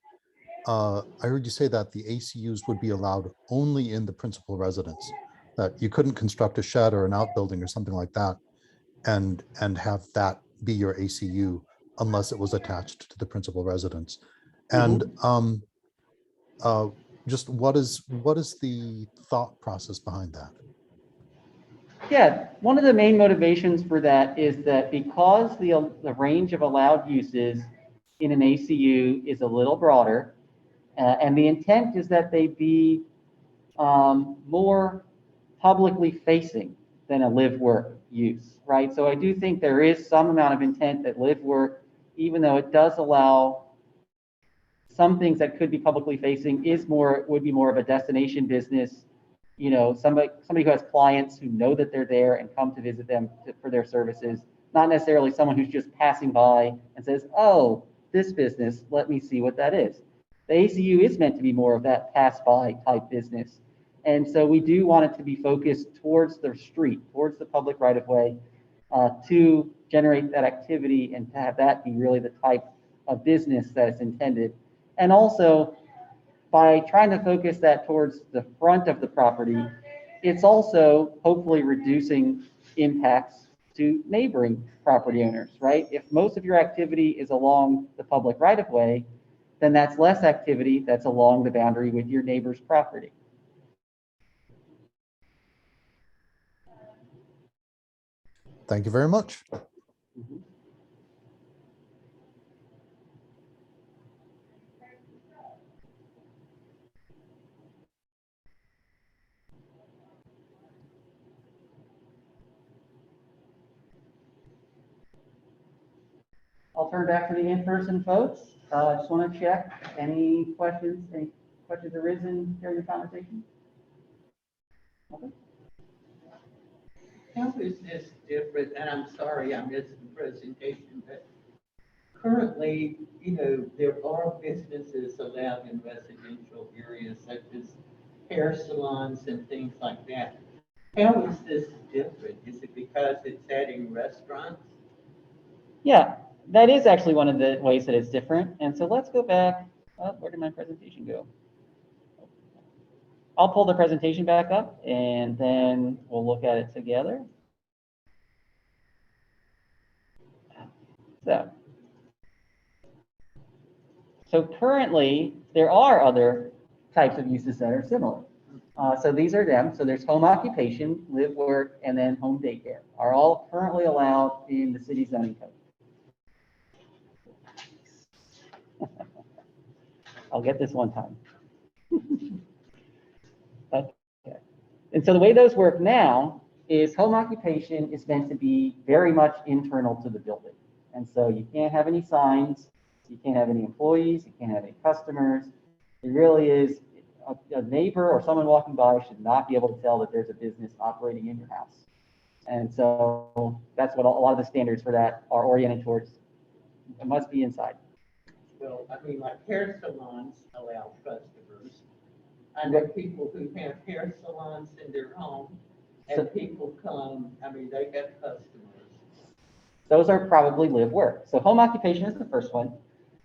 I heard you say that the ACUs would be allowed only in the principal residence, that you couldn't construct a shed or an outbuilding or something like that and have that be your ACU unless it was attached to the principal residence. And just what is the thought process behind that? Yeah, one of the main motivations for that is that because the range of allowed uses in an ACU is a little broader, and the intent is that they be more publicly facing than a live-work use, right? So I do think there is some amount of intent that live-work, even though it does allow some things that could be publicly facing, would be more of a destination business. Somebody who has clients who know that they're there and come to visit them for their services, not necessarily someone who's just passing by and says, oh, this business, let me see what that is. The ACU is meant to be more of that pass-by type business. And so we do want it to be focused towards the street, towards the public right-of-way, to generate that activity and to have that be really the type of business that is intended. And also, by trying to focus that towards the front of the property, it's also hopefully reducing impacts to neighboring property owners, right? If most of your activity is along the public right-of-way, then that's less activity that's along the boundary with your neighbor's property. Thank you very much. I'll turn back to the in-person folks. Just want to check any questions arisen during the conversation? Okay. How is this different? And I'm sorry, I missed the presentation, but currently, there are businesses allowed in residential areas such as hair salons and things like that. How is this different? Is it because it's adding restaurants? Yeah, that is actually one of the ways that it's different. And so let's go back. Where did my presentation go? I'll pull the presentation back up and then we'll look at it together. So currently, there are other types of uses that are similar. So these are them. So there's home occupation, live, work, and then home daycare are all currently allowed in the city zoning code. I'll get this one time. Okay. And so the way those work now is home occupation is meant to be very much internal to the building. And so you can't have any signs, you can't have any employees, you can't have any customers. It really is a neighbor or someone walking by should not be able to tell that there's a business operating in your house. And so that's what a lot of the standards for that are oriented towards. It must be inside. Well, I mean, like hair salons allow customers. I know people who have hair salons in their home and people come, I mean, they have customers. Those are probably live work. So home occupation is the first one.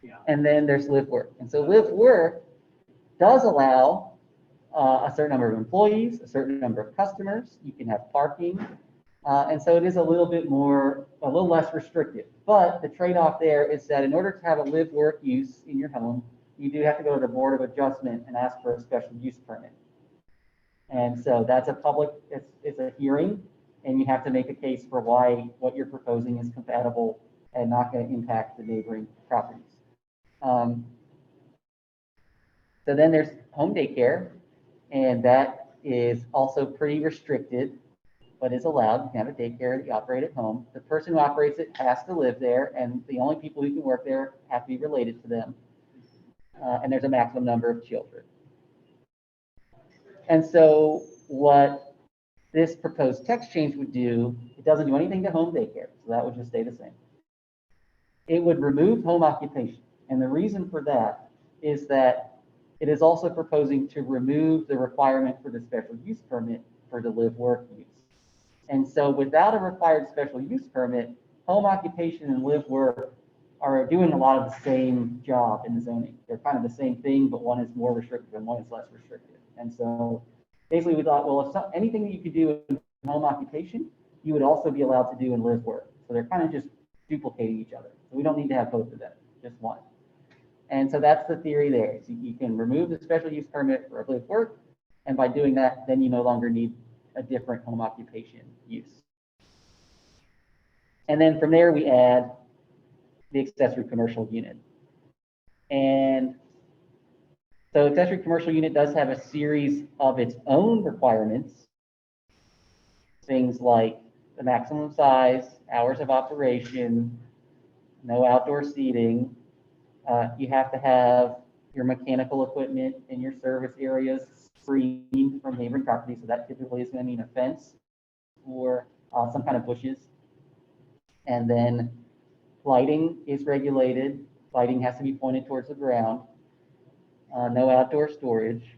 Yeah. And then there's live work. And so live work does allow a certain number of employees, a certain number of customers. You can have parking. And so it is a little less restrictive. But the trade-off there is that in order to have a live work use in your home, you do have to go to the Board of Adjustment and ask for a special use permit. And so that's it's a hearing, and you have to make a case for why what you're proposing is compatible and not going to impact the neighboring properties. So then there's home daycare, and that is also pretty restricted, but is allowed. You can have a daycare that you operate at home. The person who operates it has to live there, and the only people who can work there have to be related to them. And there's a maximum number of children. And so what this proposed text change would do, it doesn't do anything to home daycare, so that would just stay the same. It would remove home occupation. And the reason for that is that it is also proposing to remove the requirement for the special use permit for the live work use. And so without a required special use permit, home occupation and live work are doing a lot of the same job in the zoning. They're kind of the same thing, but one is more restrictive and one is less restrictive. And so basically we thought, well, if anything that you could do in home occupation, you would also be allowed to do in live work. So they're kind of just duplicating each other. So we don't need to have both of them, just one. And so that's the theory there. So you can remove the special use permit for live work, and by doing that, then you no longer need a different home occupation use. And then from there, we add the accessory commercial unit. And so accessory commercial unit does have a series of its own requirements. Things like the maximum size, hours of operation, no outdoor seating. You have to have your mechanical equipment in your service areas screened from neighboring property. So that typically is going to mean a fence or some kind of bushes. And then lighting is regulated. Lighting has to be pointed towards the ground. No outdoor storage.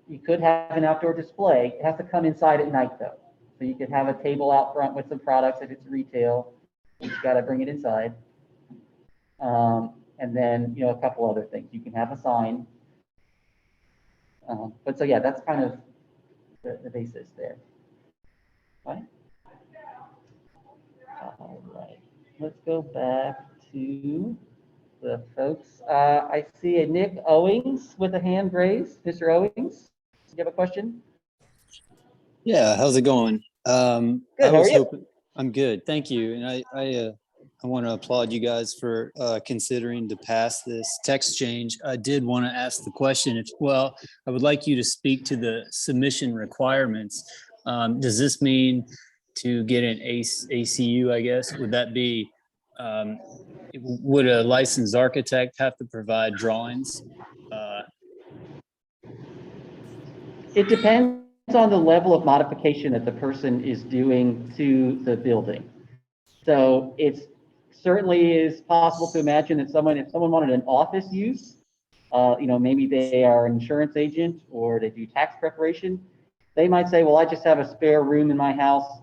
You could have an outdoor display. It has to come inside at night though. So you could have a table out front with some products if it's retail. You've got to bring it inside. And then, a couple other things. You can have a sign. But so yeah, that's kind of the basis there. Right? All right. Let's go back to the folks. I see a Nick Owings with a hand raised. Mr. Owings, do you have a question? Yeah, how's it going? Good, I how are was you? hoping, I'm good, thank you. And I want to applaud you guys for considering to pass this text change. I did want to ask the question, I would like you to speak to the submission requirements. Does this mean to get an ACU, I guess, would that be would a licensed architect have to provide drawings? It depends on the level of modification that the person is doing to the building. So it's certainly is possible to imagine that if someone wanted an office use, maybe they are an insurance agent or they do tax preparation, they might say, well, I just have a spare room in my house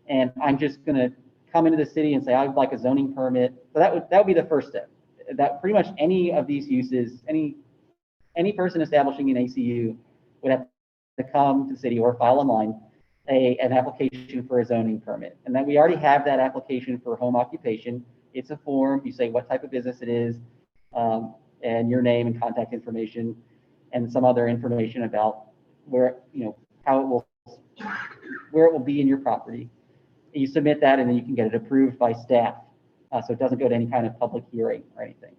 and I'm just going to come into the city and say, I would like a zoning permit. So that would be the first step. That pretty much any of these uses, any person establishing an ACU would have to come to the city or file online an application for a zoning permit. And then we already have that application for home occupation. It's a form. You say what type of business it is, and your name and contact information, and some other information about where, how it will, where it will be in your property. You submit that, and then you can get it approved by staff, so it doesn't go to any kind of public hearing or anything.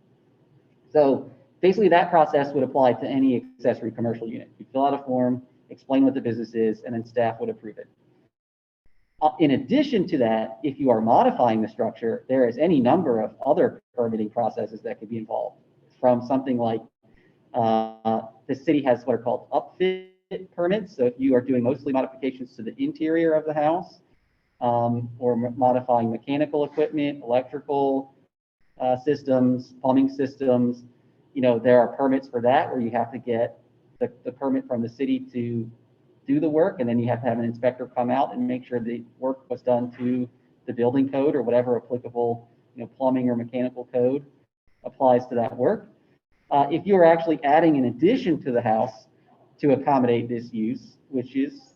So basically, that process would apply to any accessory commercial unit. You fill out a form, explain what the business is, and then staff would approve it. In addition to that, if you are modifying the structure, there is any number of other permitting processes that could be involved, from something like the city has what are called upfit permits. So if you are doing mostly modifications to the interior of the house, or modifying mechanical equipment, electrical systems, plumbing systems, there are permits for that where you have to get the permit from the city to do the work, and then you have to have an inspector come out and make sure the work was done to the building code or whatever applicable, plumbing or mechanical code applies to that work. If you are actually adding an addition to the house to accommodate this use, which is,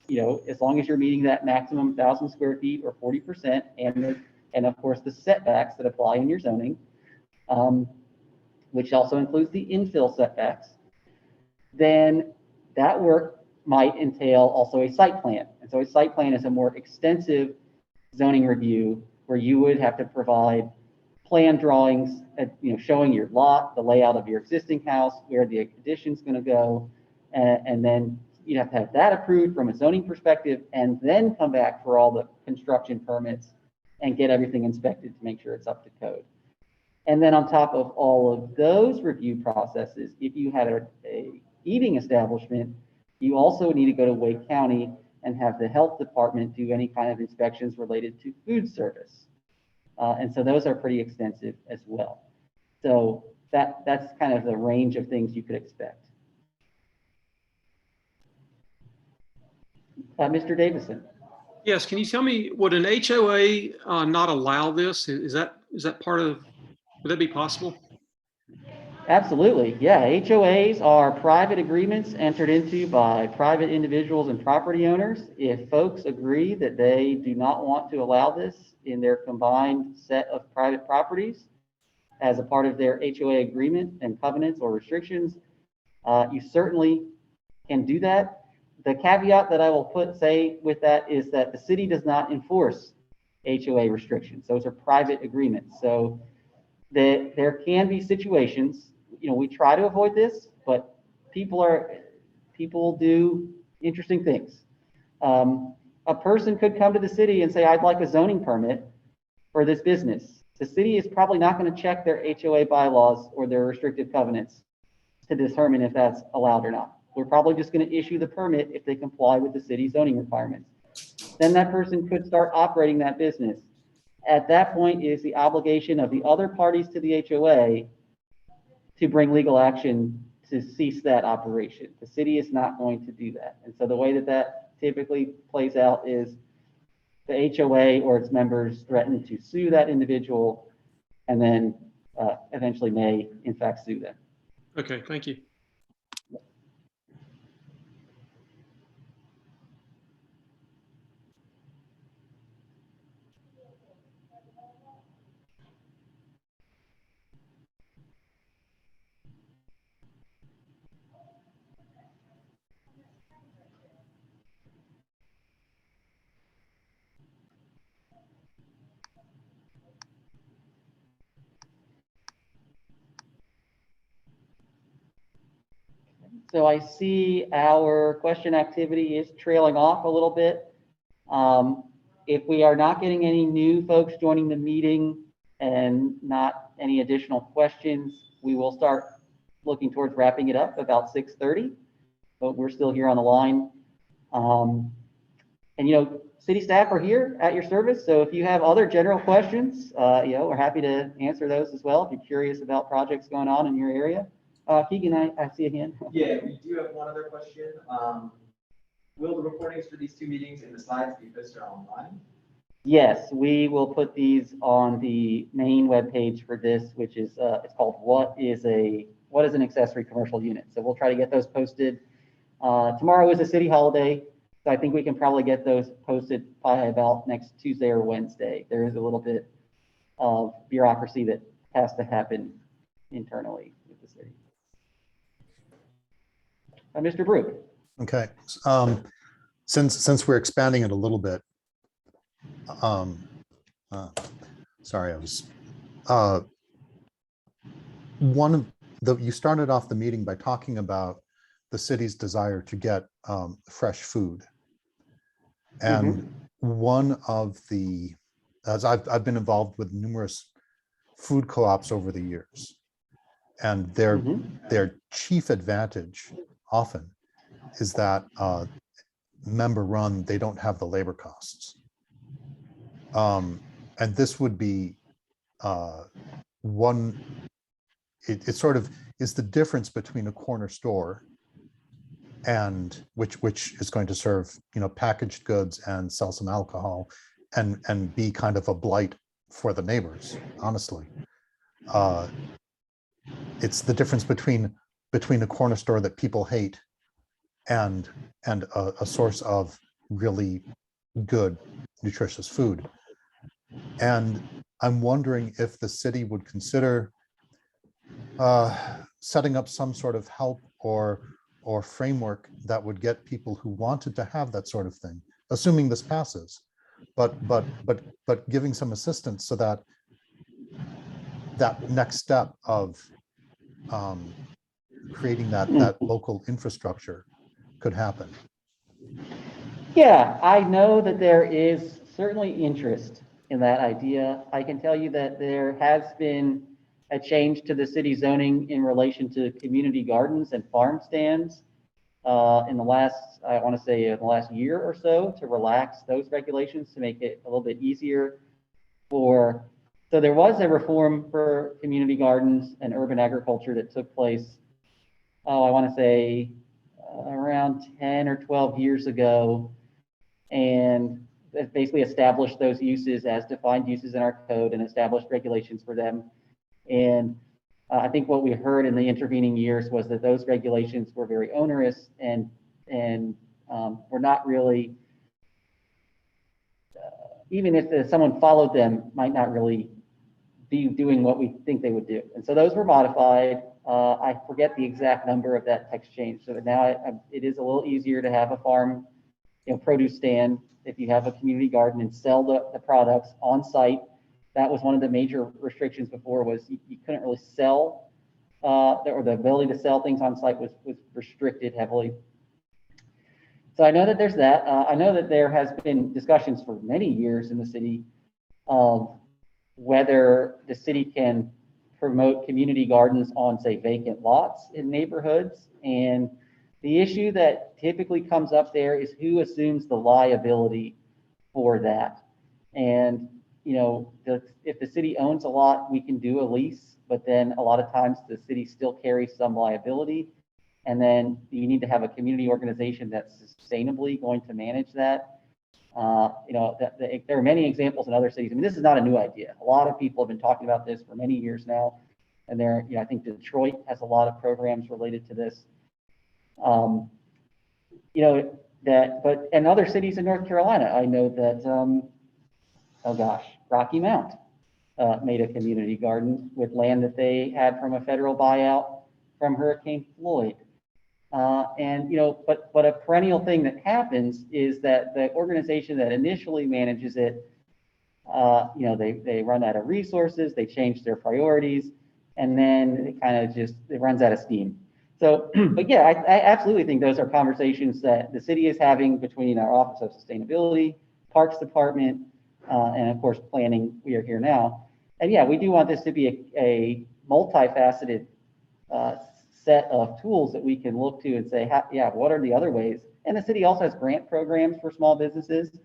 as long as you're meeting that maximum 1,000 square feet or 40%, and of course the setbacks that apply in your zoning, which also includes the infill setbacks, then that work might entail also a site plan. And so a site plan is a more extensive zoning review where you would have to provide plan drawings, showing your lot, the layout of your existing house, where the addition's going to go, and then you'd have to have that approved from a zoning perspective, and then come back for all the construction permits and get everything inspected to make sure it's up to code. And then on top of all of those review processes, if you had a eating establishment, you also need to go to Wake County and have the health department do any kind of inspections related to food service. And so those are pretty extensive as well. So that's kind of the range of things you could expect. Mr. Davison. Yes, can you tell me, would an HOA not allow this? Is that part of, would that be possible? Absolutely, yeah. HOAs are private agreements entered into by private individuals and property owners. If folks agree that they do not want to allow this in their combined set of private properties as a part of their HOA agreement and covenants or restrictions, you certainly can do that. The caveat that I will say with that is that the city does not enforce HOA restrictions. Those are private agreements. So there can be situations, we try to avoid this, but people do interesting things. A person could come to the city and say, I'd like a zoning permit for this business. The city is probably not going to check their HOA bylaws or their restrictive covenants to determine if that's allowed or not. We're probably just going to issue the permit if they comply with the city zoning requirements. Then that person could start operating that business. At that point, it is the obligation of the other parties to the HOA to bring legal action to cease that operation. The city is not going to do that. And so the way that typically plays out is the HOA or its members threaten to sue that individual, and then eventually may in fact sue them. Okay, thank you. So I see our question activity is trailing off a little bit. If we are not getting any new folks joining the meeting and not any additional questions, we will start looking towards wrapping it up about 6:30, but we're still here on the line. And, city staff are here at your service. So if you have other general questions, we're happy to answer those as well. If you're curious about projects going on in your area. Keegan, I see a hand. Yeah, we do have one other question. Will the recordings for these two meetings and the slides be posted online? Yes, we will put these on the main webpage for this, which is it's called What is an Accessory Commercial Unit? So we'll try to get those posted. Tomorrow is a city holiday, so I think we can probably get those posted by about next Tuesday or Wednesday. There is a little bit of bureaucracy that has to happen internally with the city. Mr. Brook. Okay. Since we're expanding it a little bit, sorry, I was you started off the meeting by talking about the city's desire to get fresh food, and one of the, as I've been involved with numerous food co-ops over the years, and their chief advantage often is that member run, they don't have the labor costs. And this would be one, it sort of is the difference between a corner store and which is going to serve, packaged goods and sell some alcohol and be kind of a blight for the neighbors, honestly. It's the difference between a corner store that people hate and a source of really good, nutritious food. And I'm wondering if the city would consider setting up some sort of help or framework that would get people who wanted to have that sort of thing, assuming this passes, but giving some assistance so that that next step of creating that local infrastructure could happen. Yeah, I know that there is certainly interest in that idea. I can tell you that there has been a change to the city zoning in relation to community gardens and farm stands in the last year or so, to relax those regulations to make it a little bit easier so there was a reform for community gardens and urban agriculture that took place, I want to say around 10 or 12 years ago, and it basically established those uses as defined uses in our code and established regulations for them. And I think what we heard in the intervening years was that those regulations were very onerous and were not really, even if someone followed them, might not really be doing what we think they would do. And so those were modified. I forget the exact number of that text change. So now it is a little easier to have a farm, produce stand if you have a community garden and sell the products on site. That was one of the major restrictions before, was you couldn't really sell, or the ability to sell things on site was restricted heavily. So I know that there's that. I know that there has been discussions for many years in the city of whether the city can promote community gardens on, say, vacant lots in neighborhoods. And the issue that typically comes up there is who assumes the liability for that. And if the city owns a lot, we can do a lease, but then a lot of times the city still carries some liability. And then you need to have a community organization that's sustainably going to manage that. There are many examples in other cities. I mean, this is not a new idea. A lot of people have been talking about this for many years now. And I think Detroit has a lot of programs related to this. And other cities in North Carolina, I know that, Rocky Mount made a community garden with land that they had from a federal buyout from Hurricane Floyd. But a perennial thing that happens is that the organization that initially manages it, they run out of resources, they change their priorities, and then it runs out of steam. So, but yeah, I absolutely think those are conversations that the city is having between our Office of Sustainability, Parks Department, and of course, planning. We are here now. And yeah, we do want this to be a multifaceted set of tools that we can look to and say, yeah, what are the other ways? And the city also has grant programs for small businesses.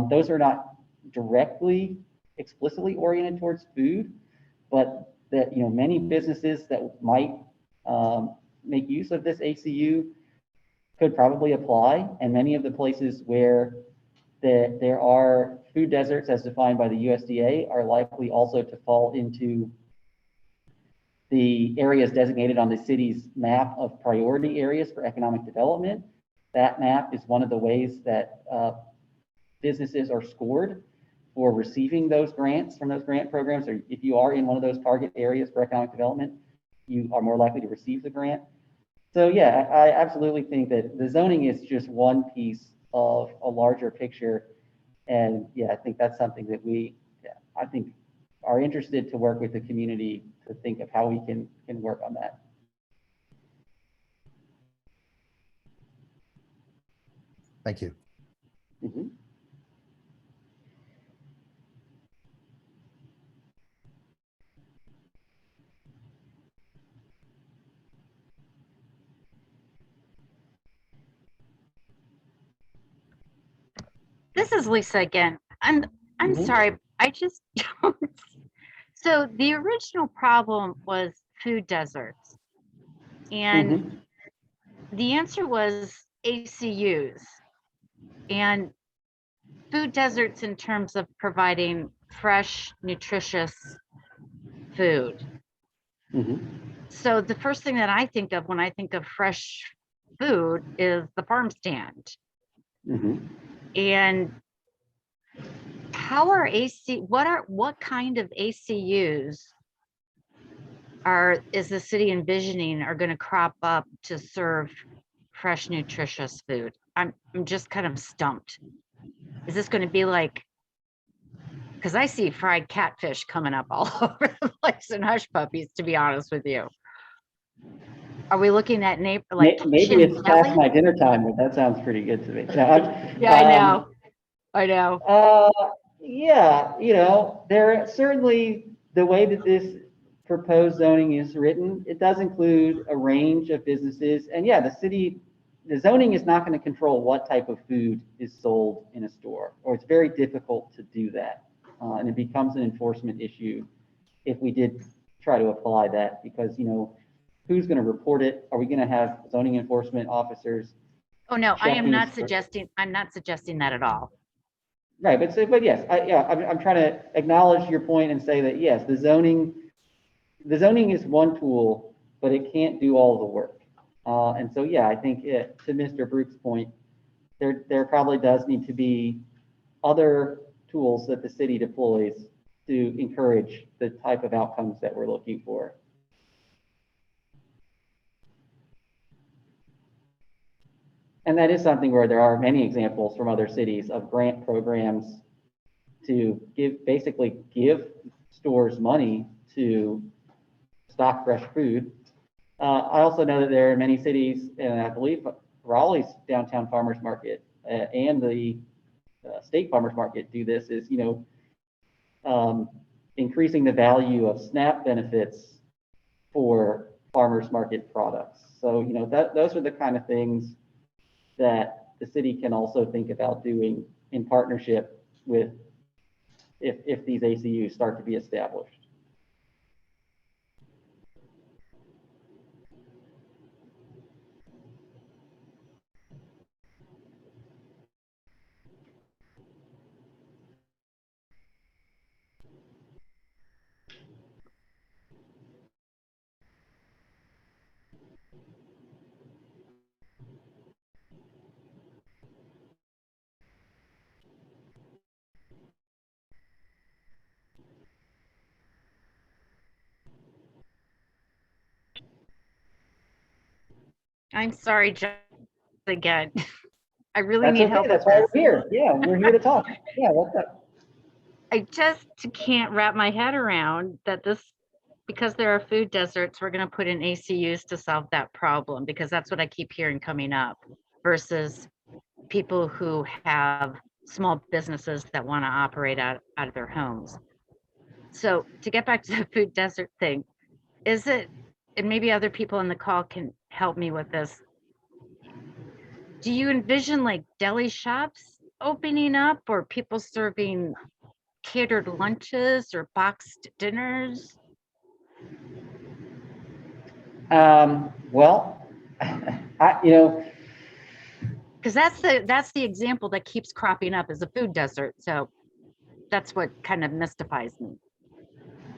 Those are not directly, explicitly oriented towards food, but that, you know, many businesses that might make use of this ACU could probably apply. And many of the places where there are food deserts as defined by the USDA are likely also to fall into the areas designated on the city's map of priority areas for economic development. That map is one of the ways that businesses are scored for receiving those grants from those grant programs. Or if you are in one of those target areas for economic development, you are more likely to receive the grant. So yeah, I absolutely think that the zoning is just one piece of a larger picture. And yeah, I think that's something that I think are interested to work with the community to think of how we can work on that. Thank you. Mm-hmm. This is Lisa again. I'm Mhm. sorry. I just don't. So the original problem was food deserts. And Mhm. the answer was ACUs and food deserts in terms of providing fresh, nutritious food. Mhm. So the first thing that I think of when I think of fresh food is the farm stand. Mhm. And how are what kind of ACUs is the city envisioning are going to crop up to serve fresh, nutritious food? I'm just kind of stumped. Is this going to be like, because I see fried catfish coming up all over the place and hush puppies, to be honest with you. Are we looking at like Maybe kitchen it's past deli? my dinner time, but that sounds pretty good to me. No, Yeah, I know. I know. yeah, you know, there certainly the way that this proposed zoning is written, it does include a range of businesses. And yeah, the zoning is not going to control what type of food is sold in a store, or it's very difficult to do that. And it becomes an enforcement issue if we did try to apply that, because, you know, who's going to report it? Are we going to have zoning enforcement officers Oh, no, I am checking? not suggesting, I'm not suggesting that at all. Right, but yes, I'm trying to acknowledge your point and say that yes, the zoning is one tool, but it can't do all the work. And so yeah, I think to Mr. Brooks' point, there probably does need to be other tools that the city deploys to encourage the type of outcomes that we're looking for. And that is something where there are many examples from other cities of grant programs to basically give stores money to stock fresh food. I also know that there are many cities, and I believe Raleigh's downtown farmers market and the state farmers market do this, is, you know, increasing the value of SNAP benefits for farmers market products. So, you know, those are the kind of things that the city can also think about doing in partnership with if these ACUs start to be established. I'm sorry, just again. I really That's need okay. help with That's why this. we're here. Yeah, we're here to talk. Yeah, what's up? I just can't wrap my head around that because there are food deserts, we're going to put in ACUs to solve that problem, because that's what I keep hearing coming up, versus people who have small businesses that want to operate out of their homes. So to get back to the food desert thing, is it, and maybe other people on the call can help me with this. Do you envision like deli shops opening up or people serving catered lunches or boxed dinners? Well, Because that's the example that keeps cropping up as a food desert. So that's what kind of mystifies me.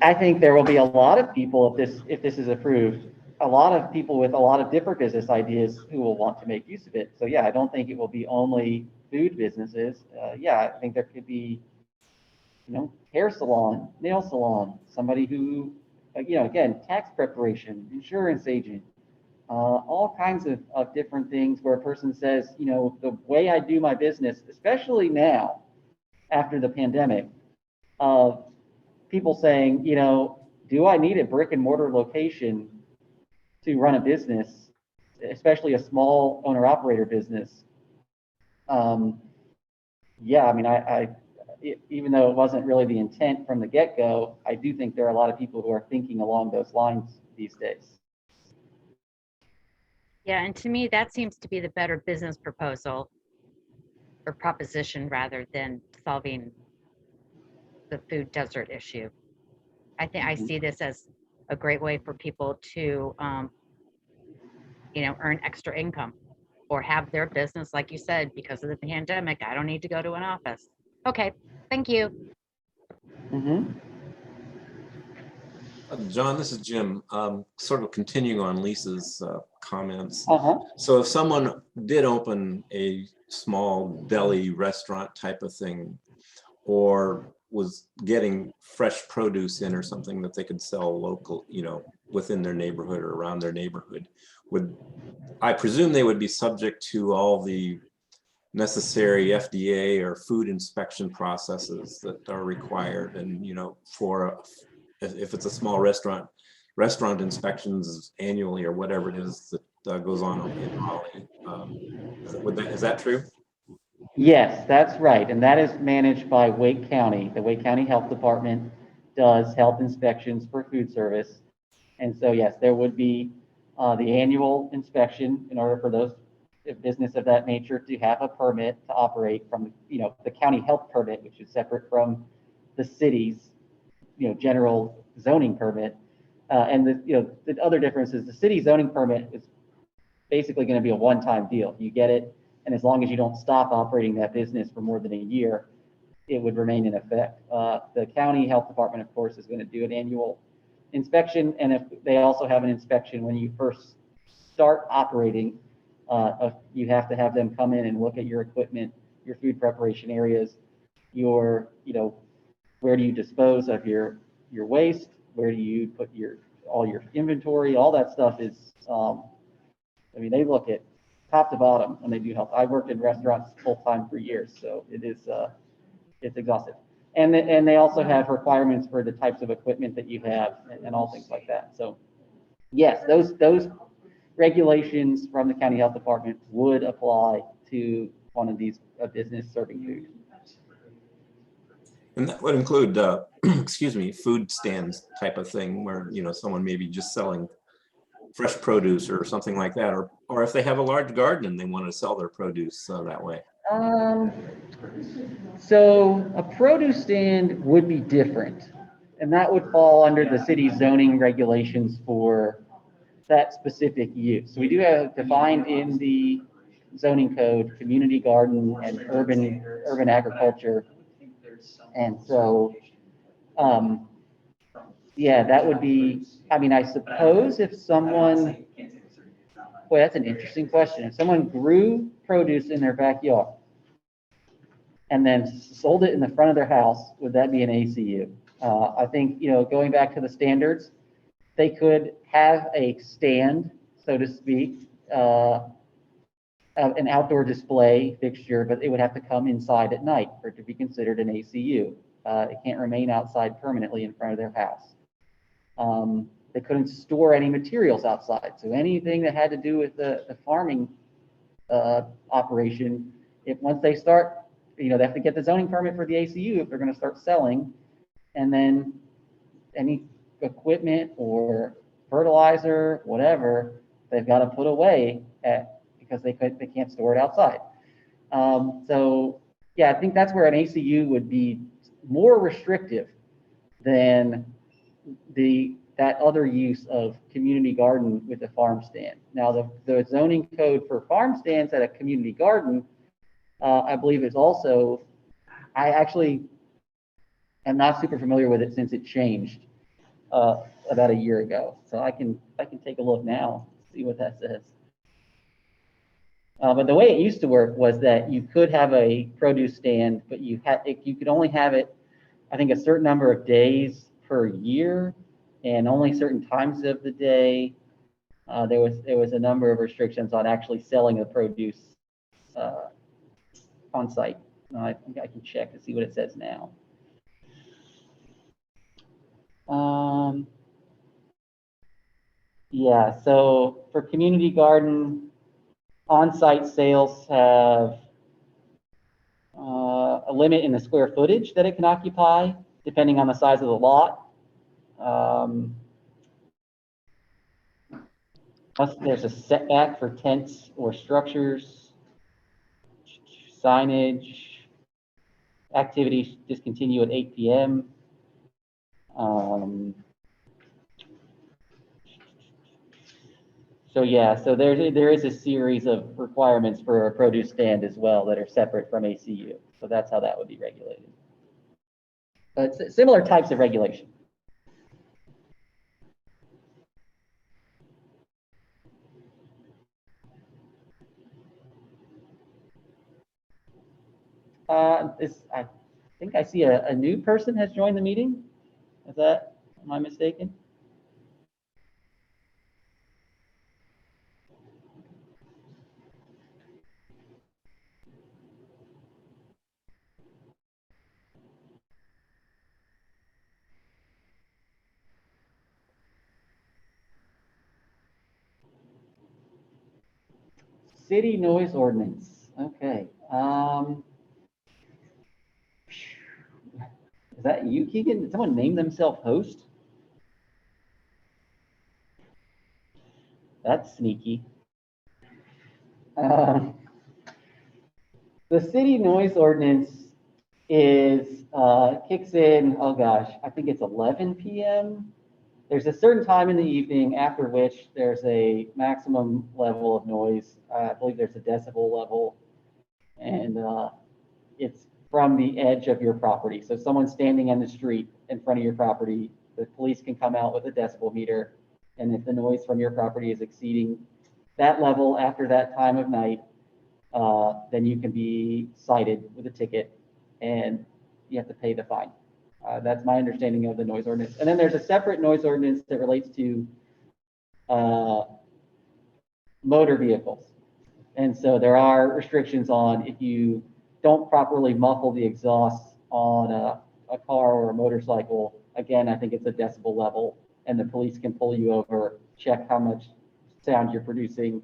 I think there will be a lot of people if this is approved, a lot of people with a lot of different business ideas who will want to make use of it. So yeah, I don't think it will be only food businesses. Yeah, I think there could be, hair salon, nail salon, somebody who, again, tax preparation, insurance agent, all kinds of different things where a person says, the way I do my business, especially now after the pandemic, people saying, do I need a brick and mortar location to run a business, especially a small owner operator business? Yeah, I mean, even though it wasn't really the intent from the get-go, I do think there are a lot of people who are thinking along those lines these days. Yeah, and to me, that seems to be the better business proposal or proposition rather than solving the food desert issue. I think I see this as a great way for people to, earn extra income or have their business, like you said, because of the pandemic. I don't need to go to an office. Okay, thank you. Mm-hmm. John, this is Jim. Sort of continuing on Lisa's comments. Uh-huh. So if someone did open a small deli restaurant type of thing, or was getting fresh produce in or something that they could sell local, within their neighborhood or around their neighborhood, I presume they would be subject to all the necessary FDA or food inspection processes that are required. And, if it's a small restaurant inspections annually or whatever it is that goes on in Raleigh. Is that true? Yes, that's right. And that is managed by Wake County. The Wake County Health Department does health inspections for food service. And so, yes, there would be the annual inspection in order for those business of that nature to have a permit to operate from, the county health permit, which is separate from the city's, general zoning permit. And the other difference is the city zoning permit is basically going to be a one-time deal. You get it, and as long as you don't stop operating that business for more than a year, it would remain in effect. The county health department, of course, is going to do an annual inspection, and if they also have an inspection when you first start operating, you have to have them come in and look at your equipment, your food preparation areas, your, where do you dispose of your waste, where do you put all your inventory, all that stuff is, they look at top to bottom when they do health. I worked in restaurants full time for years, so it's exhaustive. And they also have requirements for the types of equipment that you have and all things like that. So yes, those regulations from the county health department would apply to one of these business serving food. And that would include, food stands type of thing where, someone may be just selling fresh produce or something like that, or if they have a large garden and they want to sell their produce that way. So a produce stand would be different, and that would fall under the city zoning regulations for that specific use. So we do have defined in the zoning code, community garden and urban agriculture. And so, yeah, that would be, I suppose if someone, boy, that's an interesting question. If someone grew produce in their backyard and then sold it in the front of their house, would that be an ACU? I think, going back to the standards, they could have a stand, so to speak, an outdoor display fixture, but it would have to come inside at night for it to be considered an ACU. It can't remain outside permanently in front of their house. They couldn't store any materials outside. So anything that had to do with the farming operation, once they start, they have to get the zoning permit for the ACU if they're going to start selling. And then any equipment or fertilizer, whatever, they've got to put away because they can't store it outside. So yeah, I think that's where an ACU would be more restrictive than that other use of community garden with a farm stand. Now the zoning code for farm stands at a community garden, I believe is also, I actually am not super familiar with it since it changed about a year ago. So I can take a look now, see what that says. But the way it used to work was that you could have a produce stand, but you could only have it, I think, a certain number of days per year, and only certain times of the day. There was a number of restrictions on actually selling the produce on site. I think I can check to see what it says now. Yeah, so for community garden, on-site sales have a limit in the square footage that it can occupy, depending on the size of the lot. Plus, there's a setback for tents or structures, signage, activities discontinue at 8 p.m. So yeah, so there is a series of requirements for a produce stand as well that are separate from ACU. So that's how that would be regulated. But similar types of regulation. I think I see a new person has joined the meeting. Am I mistaken? City noise ordinance. Okay. Is that you, Keegan? Did someone name themselves host? That's sneaky. The city noise ordinance is kicks in, oh gosh, I think it's 11 p.m. There's a certain time in the evening after which there's a maximum level of noise. I believe there's a decibel level, and it's from the edge of your property. So someone standing in the street in front of your property, the police can come out with a decibel meter, and if the noise from your property is exceeding that level after that time of night, then you can be cited with a ticket and you have to pay the fine. That's my understanding of the noise ordinance. And then there's a separate noise ordinance that relates to motor vehicles. And so there are restrictions on if you don't properly muffle the exhaust on a car or a motorcycle. Again, I think it's a decibel level, and the police can pull you over, check how much sound you're producing,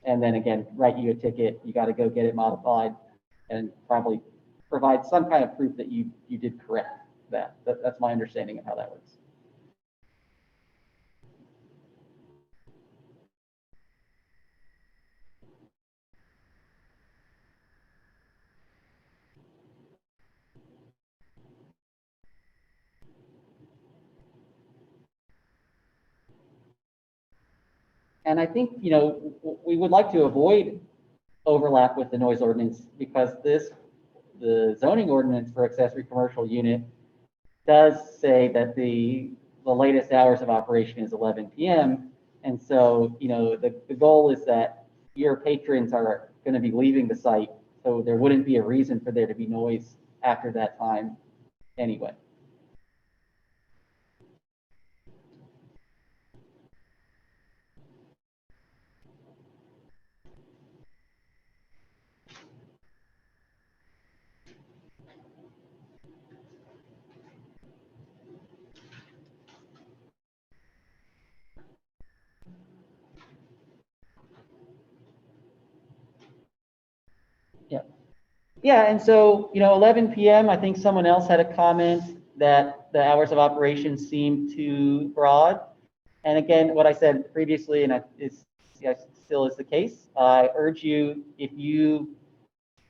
and then again, write you a ticket. You got to go get it modified and probably provide some kind of proof that you did correct that. That's my understanding of how that works. And I think, we would like to avoid overlap with the noise ordinance because the zoning ordinance for accessory commercial unit does say that the latest hours of operation is 11 p.m. And so, the goal is that your patrons are going to be leaving the site. So there wouldn't be a reason for there to be noise after that time anyway. Yeah, and so, 11 p.m., I think someone else had a comment that the hours of operation seem too broad. And again, what I said previously, and still is the case, I urge you, if you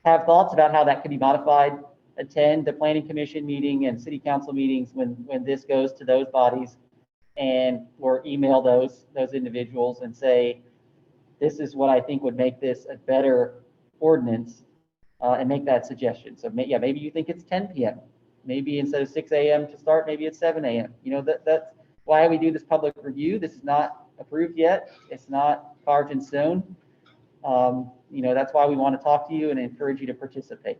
have thoughts about how that could be modified, attend the planning commission meeting and city council meetings when this goes to those bodies, and or email those individuals and say, this is what I think would make this a better ordinance, and make that suggestion. So maybe you think it's 10 p.m. Maybe instead of 6 a.m. to start, maybe it's 7 a.m. You know, that's why we do this public review. This is not approved yet. It's not carved in stone. You know, that's why we want to talk to you and encourage you to participate.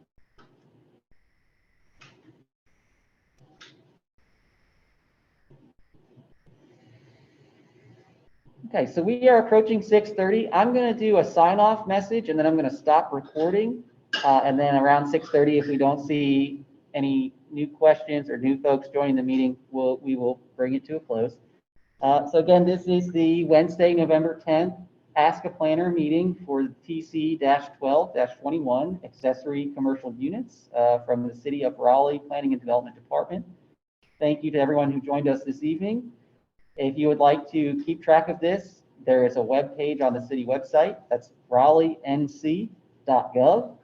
Okay, so we are approaching 6:30. I'm going to do a sign-off message, and then I'm going to stop recording. And then around 6:30, if we don't see any new questions or new folks joining the meeting, we will bring it to a close. So again, this is the Wednesday, November 10th, Ask a Planner meeting for TC-12-21 accessory commercial units from the City of Raleigh Planning and Development Department. Thank you to everyone who joined us this evening. If you would like to keep track of this, there is a web page on the city website. That's raleignc.gov.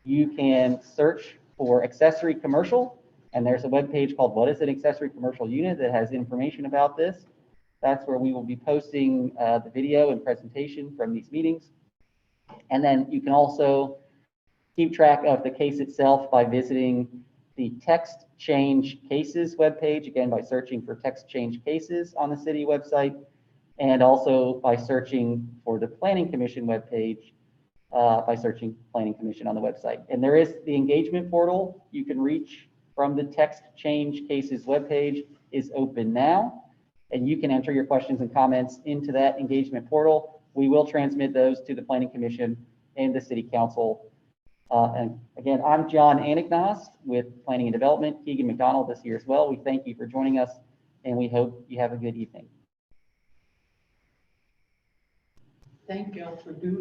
You can search for accessory commercial, and there's a web page called What is an Accessory Commercial Unit that has information about this. That's where we will be posting the video and presentation from these meetings. And then you can also keep track of the case itself by visiting the text change cases webpage, again, by searching for text change cases on the city website, and also by searching for the Planning Commission webpage, by searching Planning Commission on the website. And there is the engagement portal you can reach from the text change cases webpage is open now, and you can enter your questions and comments into that engagement portal. We will transmit those to the Planning Commission and the City Council. And again, I'm John Anignost with Planning and Development, Keegan McDonald this year as well. We thank you for joining us, and we hope you have a good evening. Thank y'all for doing